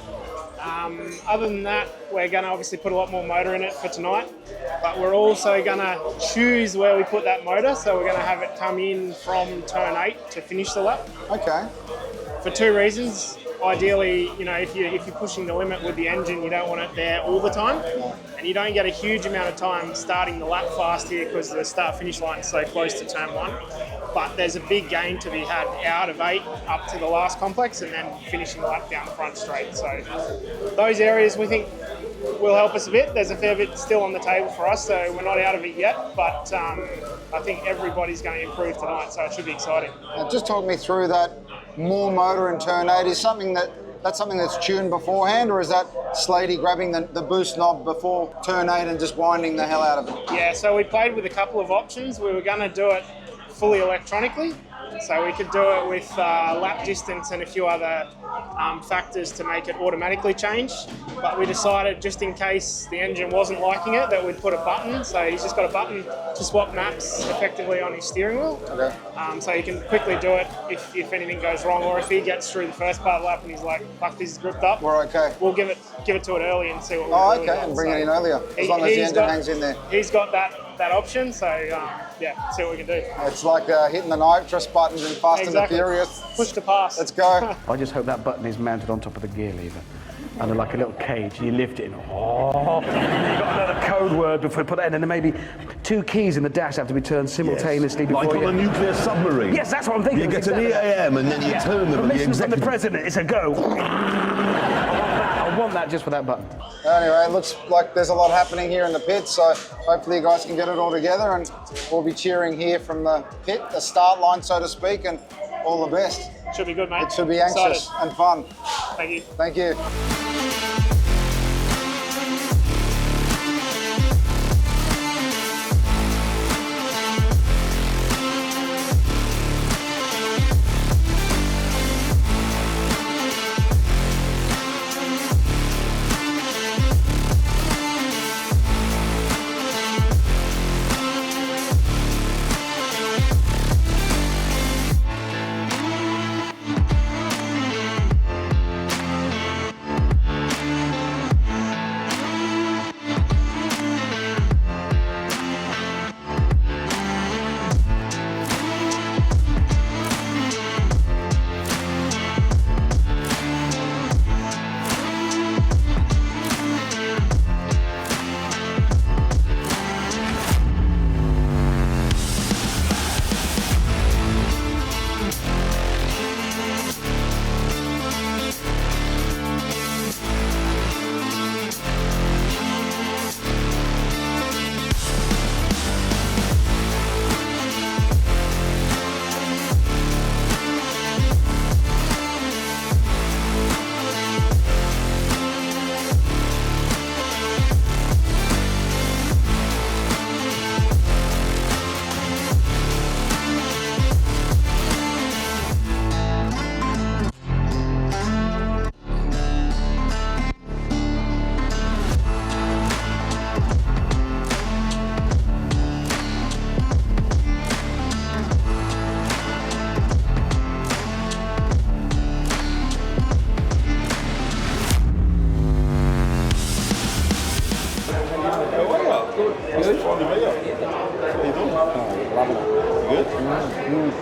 Speaker 4: Other than that, we're going to obviously put a lot more motor in it for tonight, but we're also going to choose where we put that motor. So we're going to have it come in from turn 8 to finish the lap.
Speaker 1: Okay.
Speaker 4: For two reasons. Ideally, you know, if you're pushing the limit with the engine, you don't want it there all the time, and you don't get a huge amount of time starting the lap fast here because the start-finish line is so close to turn 1. but there's a big gain to be had out of 8 up to the last complex and then finishing the lap down the front straight. So those areas we think will help us a bit. There's a fair bit still on the table for us, so we're not out of it yet, but I think everybody's going to improve tonight, so it should be exciting.
Speaker 1: Just talk me through that more motor in turn 8. Is that's something that's tuned beforehand, or is that Slady grabbing the boost knob before turn 8 and just winding the hell out of it?
Speaker 4: Yeah, so we played with a couple of options. We were going to do it fully electronically, so we could do it with lap distance and a few other factors to make it automatically change, but we decided just in case the engine wasn't liking it that we'd put a button. So he's just got a button to swap maps effectively on his steering wheel.
Speaker 1: Okay.
Speaker 4: So you can quickly do it if anything goes wrong, or if he gets through the first part of the lap and he's like, fuck, this is gripped up,
Speaker 1: we're okay.
Speaker 4: We'll give it to it early and see what we're doing.
Speaker 1: Okay, and bring it in earlier, as long as the engine hangs in there.
Speaker 4: He's got that option, so yeah, see what we can do.
Speaker 1: It's like hitting the nitrous buttons in Fast and the Furious.
Speaker 4: Push to pass.
Speaker 1: Let's go.
Speaker 3: I just hope that button is mounted on top of the gear lever. And like a little cage, you lift it and you've got another code word before you put that in, and then maybe 2 keys in the dash have to be turned simultaneously before
Speaker 14: like on a nuclear submarine.
Speaker 3: Yes, that's what I'm thinking.
Speaker 14: You get an EAM and then you turn them.
Speaker 3: Permission from the president, it's a go. I want that just for that button.
Speaker 1: Anyway, it looks like there's a lot happening here in the pit, so hopefully you guys can get it all together, and we'll be cheering here from the pit, the start line, so to speak, and all the best.
Speaker 4: Should be good, mate.
Speaker 1: It should be anxious and fun.
Speaker 4: Thank you.
Speaker 1: Thank you.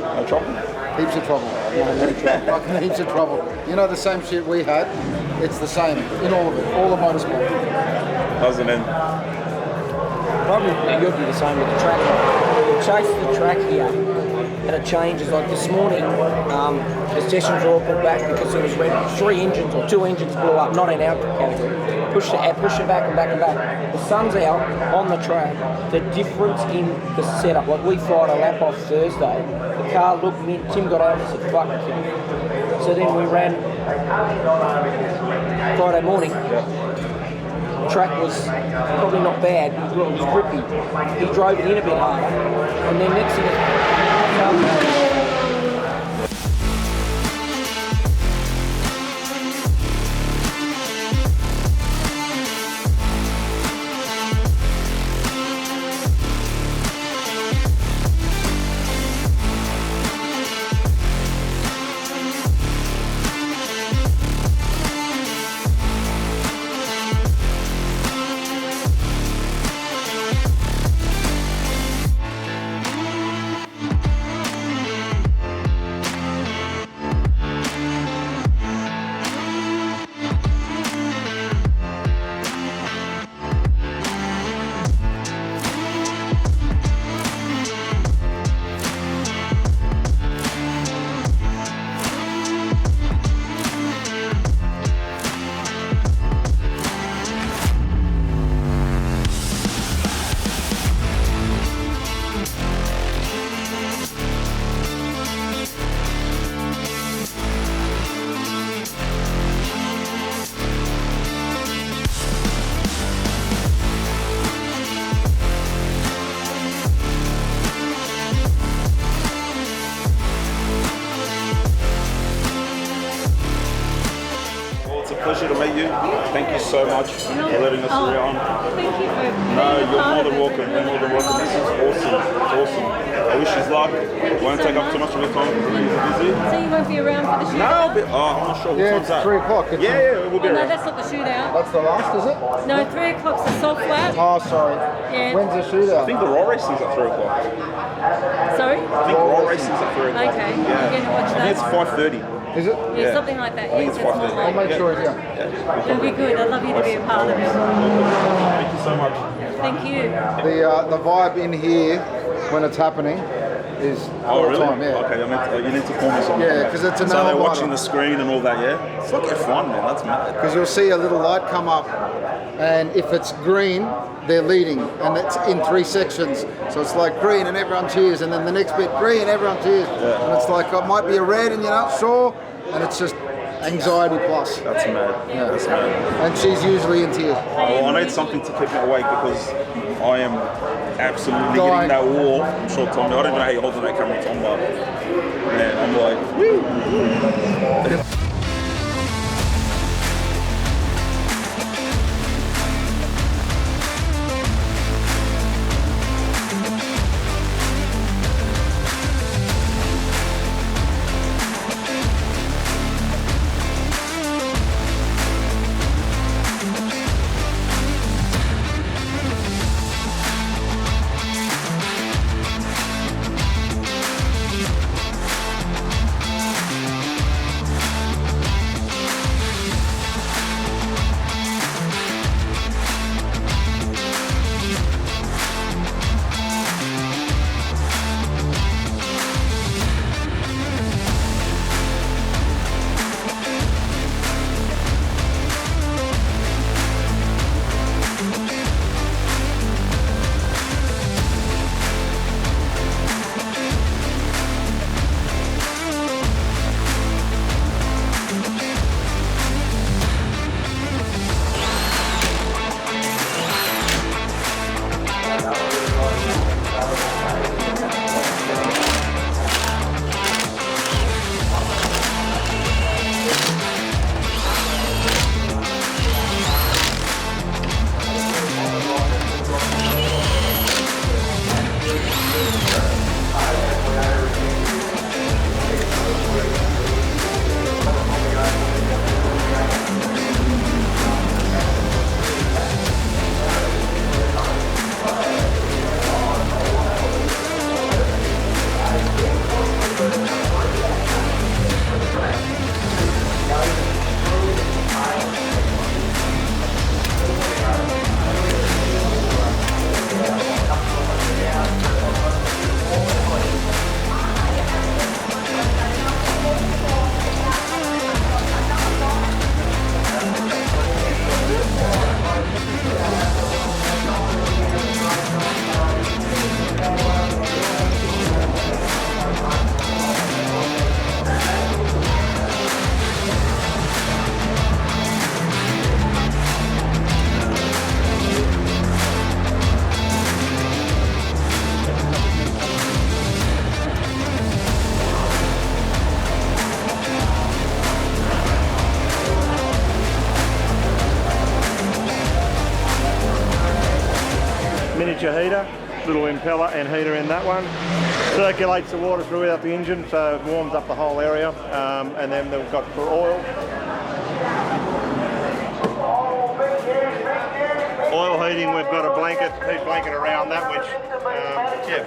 Speaker 14: No trouble?
Speaker 1: Heaps of trouble. Fucking heaps of trouble. You know the same shit we had? It's the same in all of it, all the motorsport.
Speaker 9: Doesn't end.
Speaker 8: Probably you'll be the same with the track. You chase the track here and it changes. Like this morning, the sessions were all put back because it was when 3 engines or 2 engines blew up, not in our category. Push it back and back and back. The sun's out on the track. The difference in the setup, like we fired a lap off Thursday, the car looked, Tim got out and said, fuck it. So then we ran Friday morning. Track was probably not bad, it was grippy. He drove it in a bit harder, and then next thing
Speaker 15: meet you. Thank you so much for letting us around.
Speaker 2: Thank you for
Speaker 15: No, you're more than welcome. You're more than welcome. This is awesome. It's awesome. I wish you luck. Won't take up too much of your time because you're busy.
Speaker 2: So you won't be around for the shootout?
Speaker 15: No, I'm not sure. What time's that?
Speaker 1: 3 o'clock.
Speaker 15: Yeah, we'll be
Speaker 2: No,
Speaker 15: around.
Speaker 2: that's not the shootout.
Speaker 1: That's the last, is it?
Speaker 2: No, 3 o'clock's the soft lap.
Speaker 1: Oh, sorry.
Speaker 2: Yeah.
Speaker 1: When's the shootout?
Speaker 15: I think the raw racing's at 3 o'clock.
Speaker 2: Sorry?
Speaker 15: I think raw racing's at 3 o'clock.
Speaker 2: Okay,
Speaker 15: Yeah.
Speaker 2: I'm going to watch
Speaker 15: I think it's
Speaker 2: that.
Speaker 15: 5:30.
Speaker 1: Is it?
Speaker 2: Yeah, something like that.
Speaker 15: I think
Speaker 2: Yes,
Speaker 15: it's
Speaker 2: that's
Speaker 15: 5:30.
Speaker 2: more
Speaker 1: I'll
Speaker 2: like
Speaker 1: make sure it's here.
Speaker 2: It'll be good. I'd love you to be a part of it.
Speaker 15: Thank you so much.
Speaker 2: Thank you.
Speaker 1: The vibe in here when it's happening is all the time. Yeah.
Speaker 15: Okay, you need to call me something.
Speaker 1: Yeah, because it's an
Speaker 15: So they're
Speaker 1: elevator.
Speaker 15: watching the screen and all that, yeah? It's like F1, man. That's mad.
Speaker 1: Because you'll see a little light come up, and if it's green, they're leading, and it's in 3 sections. So it's like green and everyone cheers, and then the next bit green, everyone cheers.
Speaker 15: Yeah.
Speaker 1: And it's like, it might be a red and you're not sure, and it's just anxiety plus.
Speaker 15: That's mad.
Speaker 1: Yeah.
Speaker 15: That's mad.
Speaker 1: And she's usually in tears.
Speaker 15: Well, I need something to keep me awake because I am absolutely hitting that wall. I'm sure Tommy, I don't know how you're holding that camera, Tom, but man, I'm like, woo!
Speaker 16: Miniature heater, little impeller and heater in that one. Circulates the water throughout the engine, so it warms up the whole area. And then we've got for oil. Oil heating, we've got a blanket, heat blanket around that, which,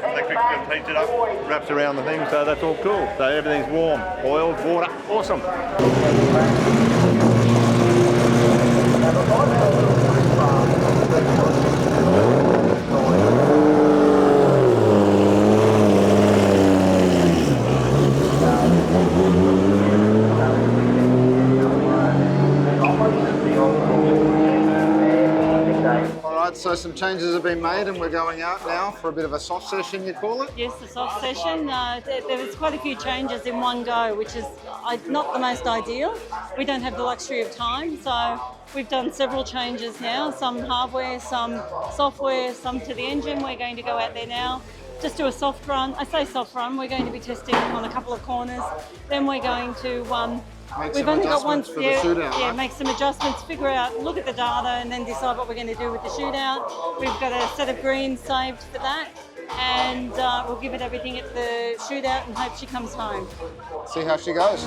Speaker 16: electric heats it up, wraps around the thing, so that's all cool. So everything's warm, oiled, water, awesome.
Speaker 1: So some changes have been made and we're going out now for a bit of a soft session, you call it?
Speaker 2: Yes, the soft session. There was quite a few changes in one go, which is not the most ideal. We don't have the luxury of time, so we've done several changes now, some hardware, some software, some to the engine. We're going to go out there now, just do a soft run. I say soft run, we're going to be testing on a couple of corners. Then we're going to
Speaker 1: Make
Speaker 2: We've
Speaker 1: some
Speaker 2: only got one.
Speaker 1: adjustments for the shootout,
Speaker 2: Yeah,
Speaker 1: right?
Speaker 2: make some adjustments, figure out, look at the data, and then decide what we're going to do with the shootout. We've got a set of greens saved for that, and we'll give it everything at the shootout and hope she comes home.
Speaker 1: See how she goes.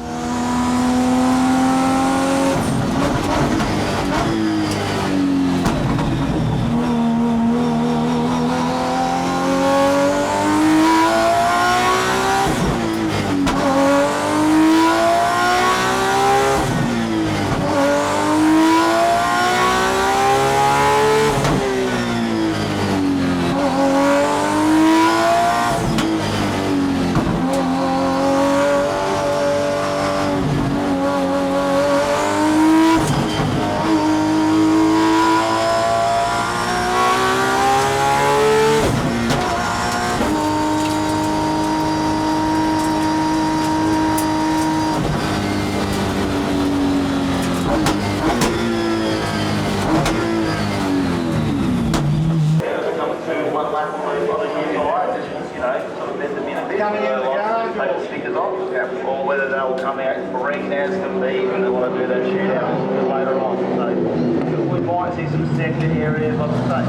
Speaker 5: Coming into the garage, take the stickers off, or whether they'll come out green as can be when they want to do that shootout later on. So we might see some sector areas, like I say.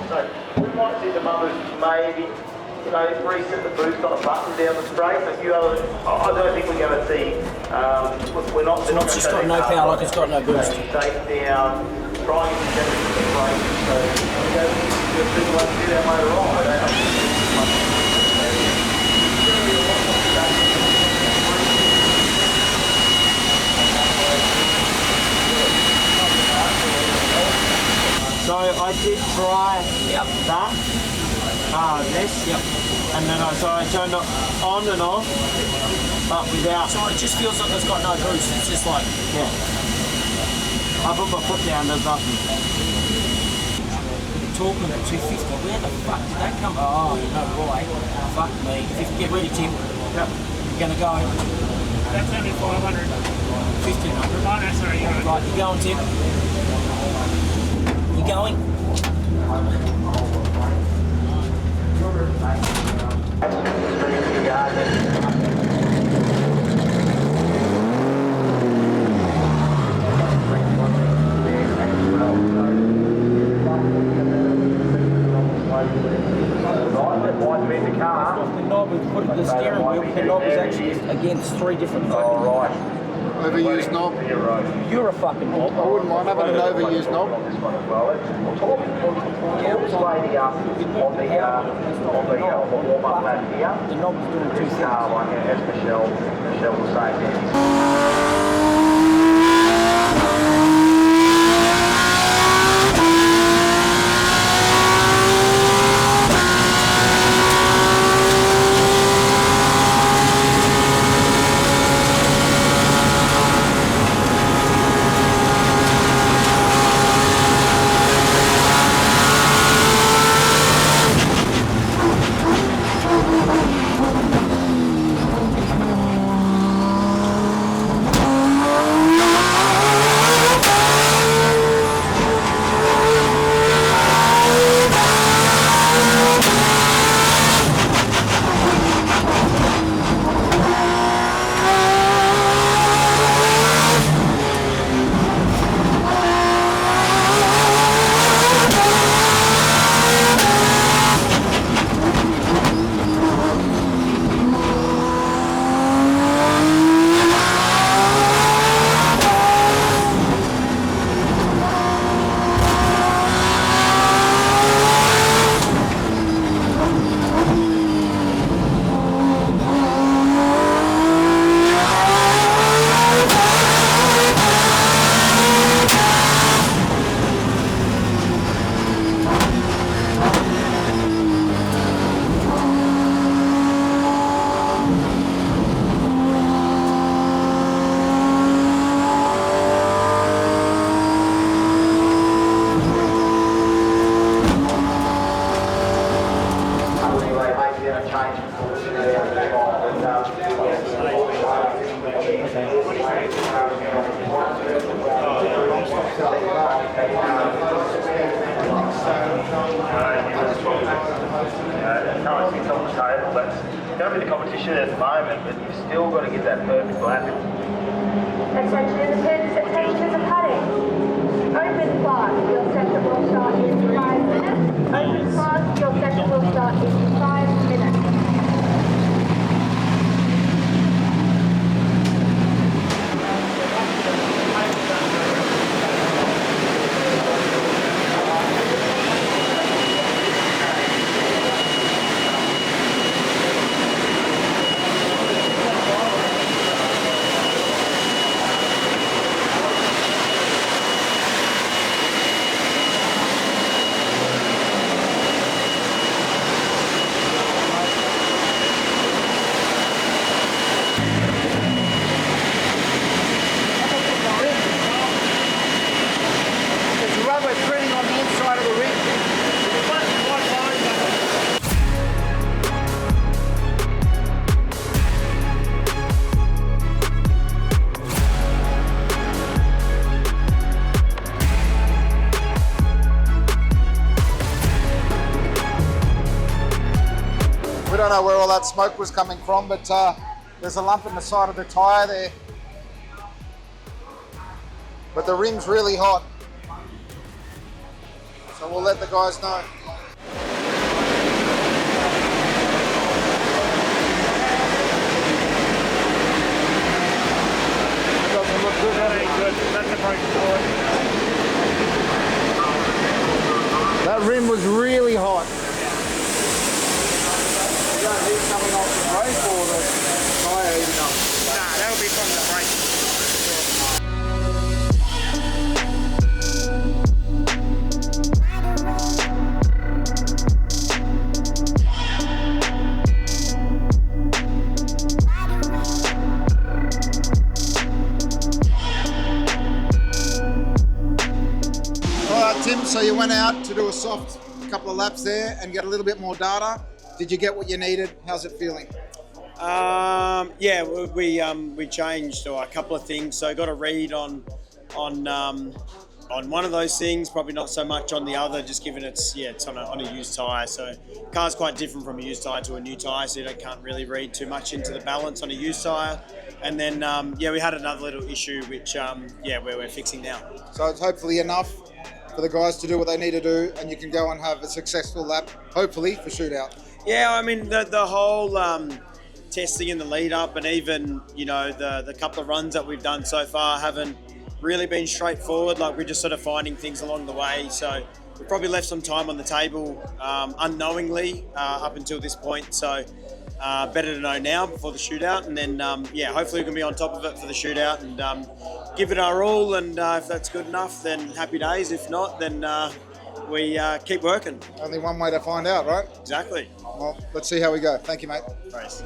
Speaker 5: So we might see some others maybe, reset the boost on a button down the straight. A few others, I don't think we're going to see. We're not. They're not
Speaker 8: It's just got no power, like it's got no boost.
Speaker 5: Take down, trying to get it to the brake. So people want to do that later on.
Speaker 3: So I did try that, this, and then I turned it on and off, but without.
Speaker 8: So it just feels like it's got no boost. It's just like
Speaker 3: I put my foot down. There's nothing.
Speaker 8: Talking at 250. Where the fuck did that come from? Oh, you know why? Fuck me. Get ready, Tim. Yep. You're gonna go.
Speaker 4: That's only 500.
Speaker 8: 1500.
Speaker 4: Oh, no, sorry, you're
Speaker 8: right. You're going, Tim. You're going. The knob is put the steering wheel, the knob is actually against three different fucking.
Speaker 1: Overused knob.
Speaker 8: You're a fucking knob.
Speaker 1: I wouldn't mind having an overused knob.
Speaker 8: The knob is doing two things.
Speaker 5: As Michelle was saying.
Speaker 17: going to be the competition at the moment, but you've still got to get that perfect lap.
Speaker 6: Attention to the padding. Open class, your session will start in 5 minutes. Open class, your session will start in 5 minutes.
Speaker 1: We don't know where all that smoke was coming from, but there's a lump in the side of the tyre there. But the rim's really hot, so we'll let the guys know. It doesn't look good.
Speaker 4: That ain't good. That's a broken board.
Speaker 1: That rim was really hot. Is that heat coming off the brake or the tyre heating up?
Speaker 4: Nah, that'll be from the brake.
Speaker 1: Alright Tim, so you went out to do a soft couple of laps there and get a little bit more data. Did you get what you needed? How's it feeling?
Speaker 7: Yeah, we changed a couple of things. So I got a read on one of those things, probably not so much on the other, just given it's on a used tyre. So the car's quite different from a used tyre to a new tyre, so you can't really read too much into the balance on a used tyre. And then we had another little issue which we're fixing now.
Speaker 1: So it's hopefully enough for the guys to do what they need to do, and you can go and have a successful lap, hopefully, for shootout.
Speaker 7: Yeah, I mean the whole testing in the lead up, and even the couple of runs that we've done so far haven't really been straightforward. Like, we're just sort of finding things along the way. So we've probably left some time on the table unknowingly up until this point. So better to know now before the shootout, and then hopefully we can be on top of it for the shootout and give it our all. And if that's good enough, then happy days. If not, then we keep working.
Speaker 1: Only one way to find out, right?
Speaker 7: Exactly.
Speaker 1: Well, let's see how we go. Thank you, mate.
Speaker 7: Thanks.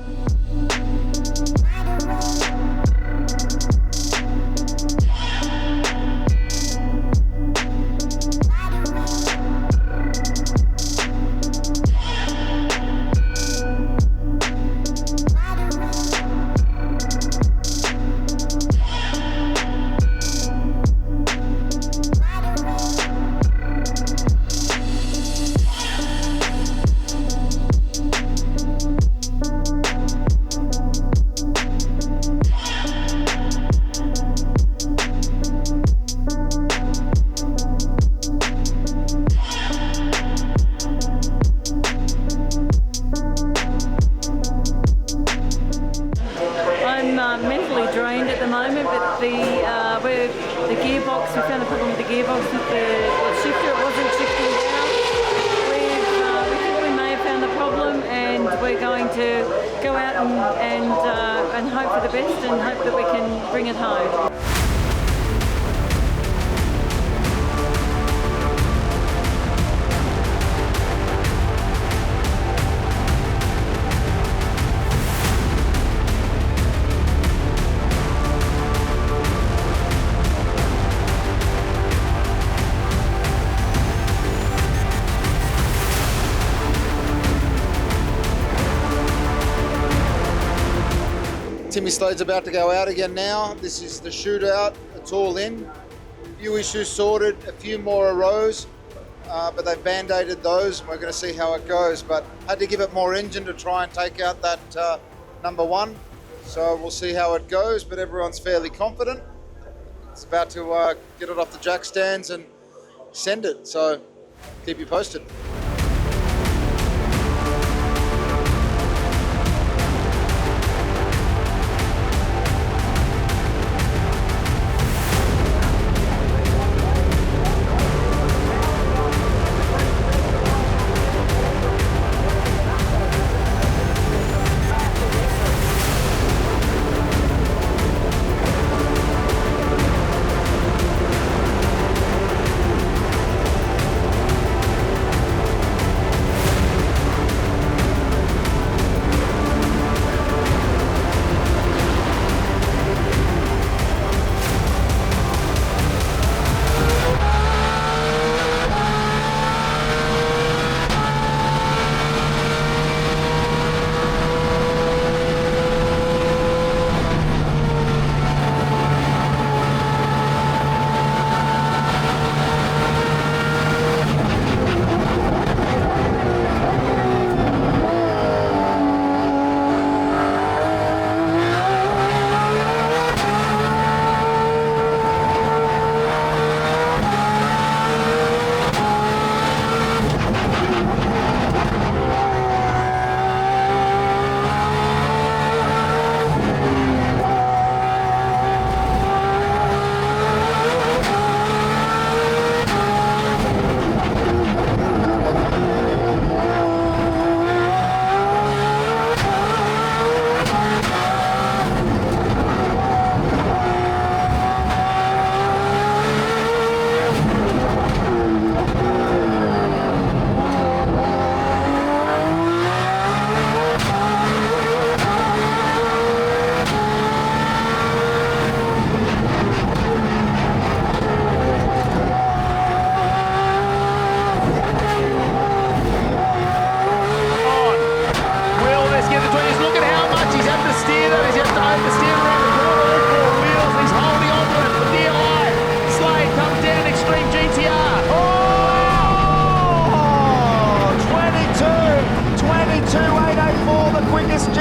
Speaker 2: Mentally drained at the moment, but the gearbox, we found a problem with the gearbox with the shifter. It wasn't shifting down. We think we may have found the problem, and we're going to go out and hope for the best and hope that we can bring it home.
Speaker 1: Timmy Stode's about to go out again now. This is the shootout. It's all in. A few issues sorted, a few more arose. but they've band-aided those, and we're going to see how it goes. But had to give it more engine to try and take out that number 1. So we'll see how it goes, but everyone's fairly confident. It's about to get it off the jack stands and send it. So keep you posted.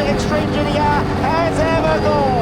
Speaker 5: Xtreme GT-R has ever gone.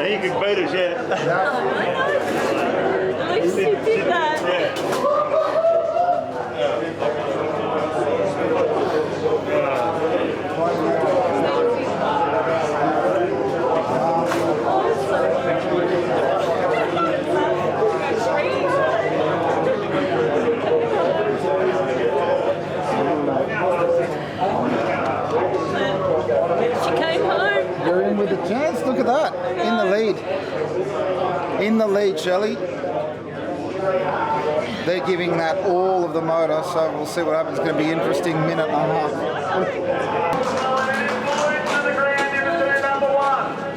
Speaker 16: He could beat us yet.
Speaker 2: At least he did that.
Speaker 1: You're in with a chance. Look at that. In the lead. In the lead, Shelley. They're giving that all of the motor, so we'll see what happens. It's going to be an interesting minute and a half.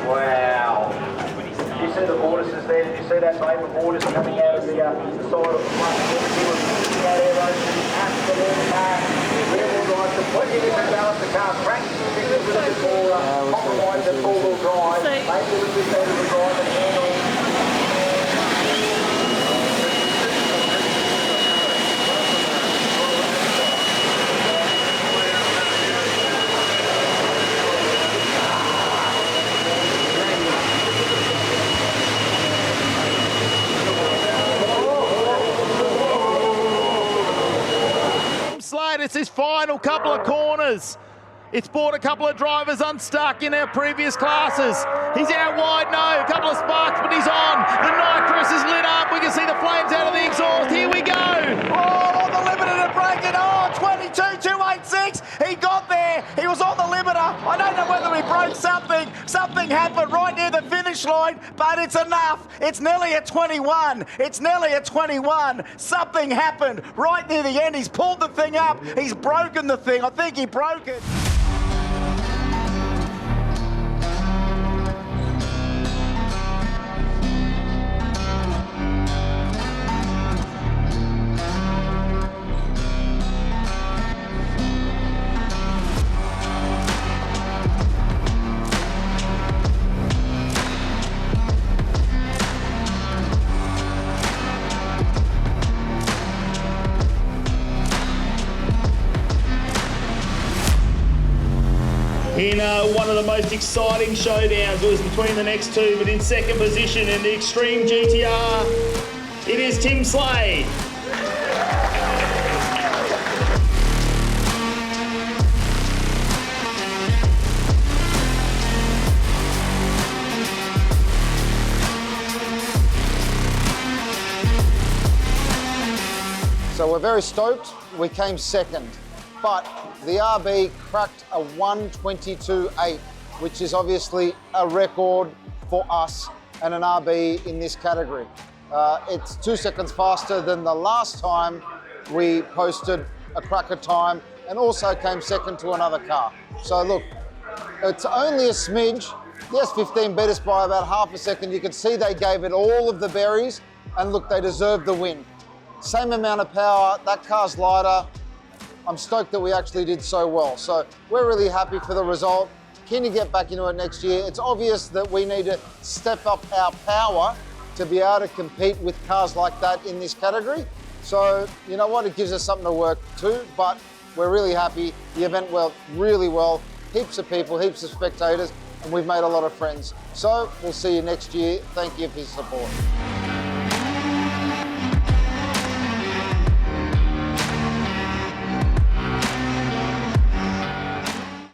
Speaker 17: Wow. You see the vortices there? Did you see that vapor vortice coming out of the side of the front? Everything was pushing out air ocean. Absolute car. Rear-wheel drive completely different balance. The car practically with a bit more compromise than four-wheel drive. Maybe it was just better to drive and handle.
Speaker 5: this final couple of corners. It's brought a couple of drivers unstuck in our previous classes. He's out wide, no, a couple of sparks, but he's on. The nitrous is lit up. We can see the flames out of the exhaust. Here we go. Oh, on the limiter to break it. Oh, 22.286. He got there. He was on the limiter. I don't know whether he broke something. Something happened right near the finish line, but it's enough. It's nearly a 21. It's nearly a 21. Something happened right near the end. He's pulled the thing up. He's broken the thing. I think he broke it.
Speaker 18: In one of the most exciting showdowns, it was between the next two, but in second position in the Xtreme GT-R, it is Tim Slade.
Speaker 1: So we're very stoked. We came second, but the RB cracked a 1:22.8, which is obviously a record for us and an RB in this category. It's 2 seconds faster than the last time we posted a cracker time, and also came second to another car. So look, it's only a smidge. Yes, 15 beat us by about half a second. You can see they gave it all of the berries, and look, they deserved the win. Same amount of power, that car's lighter. I'm stoked that we actually did so well. So we're really happy for the result. Keen to get back into it next year. It's obvious that we need to step up our power to be able to compete with cars like that in this category. So, you know what, it gives us something to work to, but we're really happy. The event went really well. Heaps of people, heaps of spectators, and we've made a lot of friends. So we'll see you next year. Thank you for your support.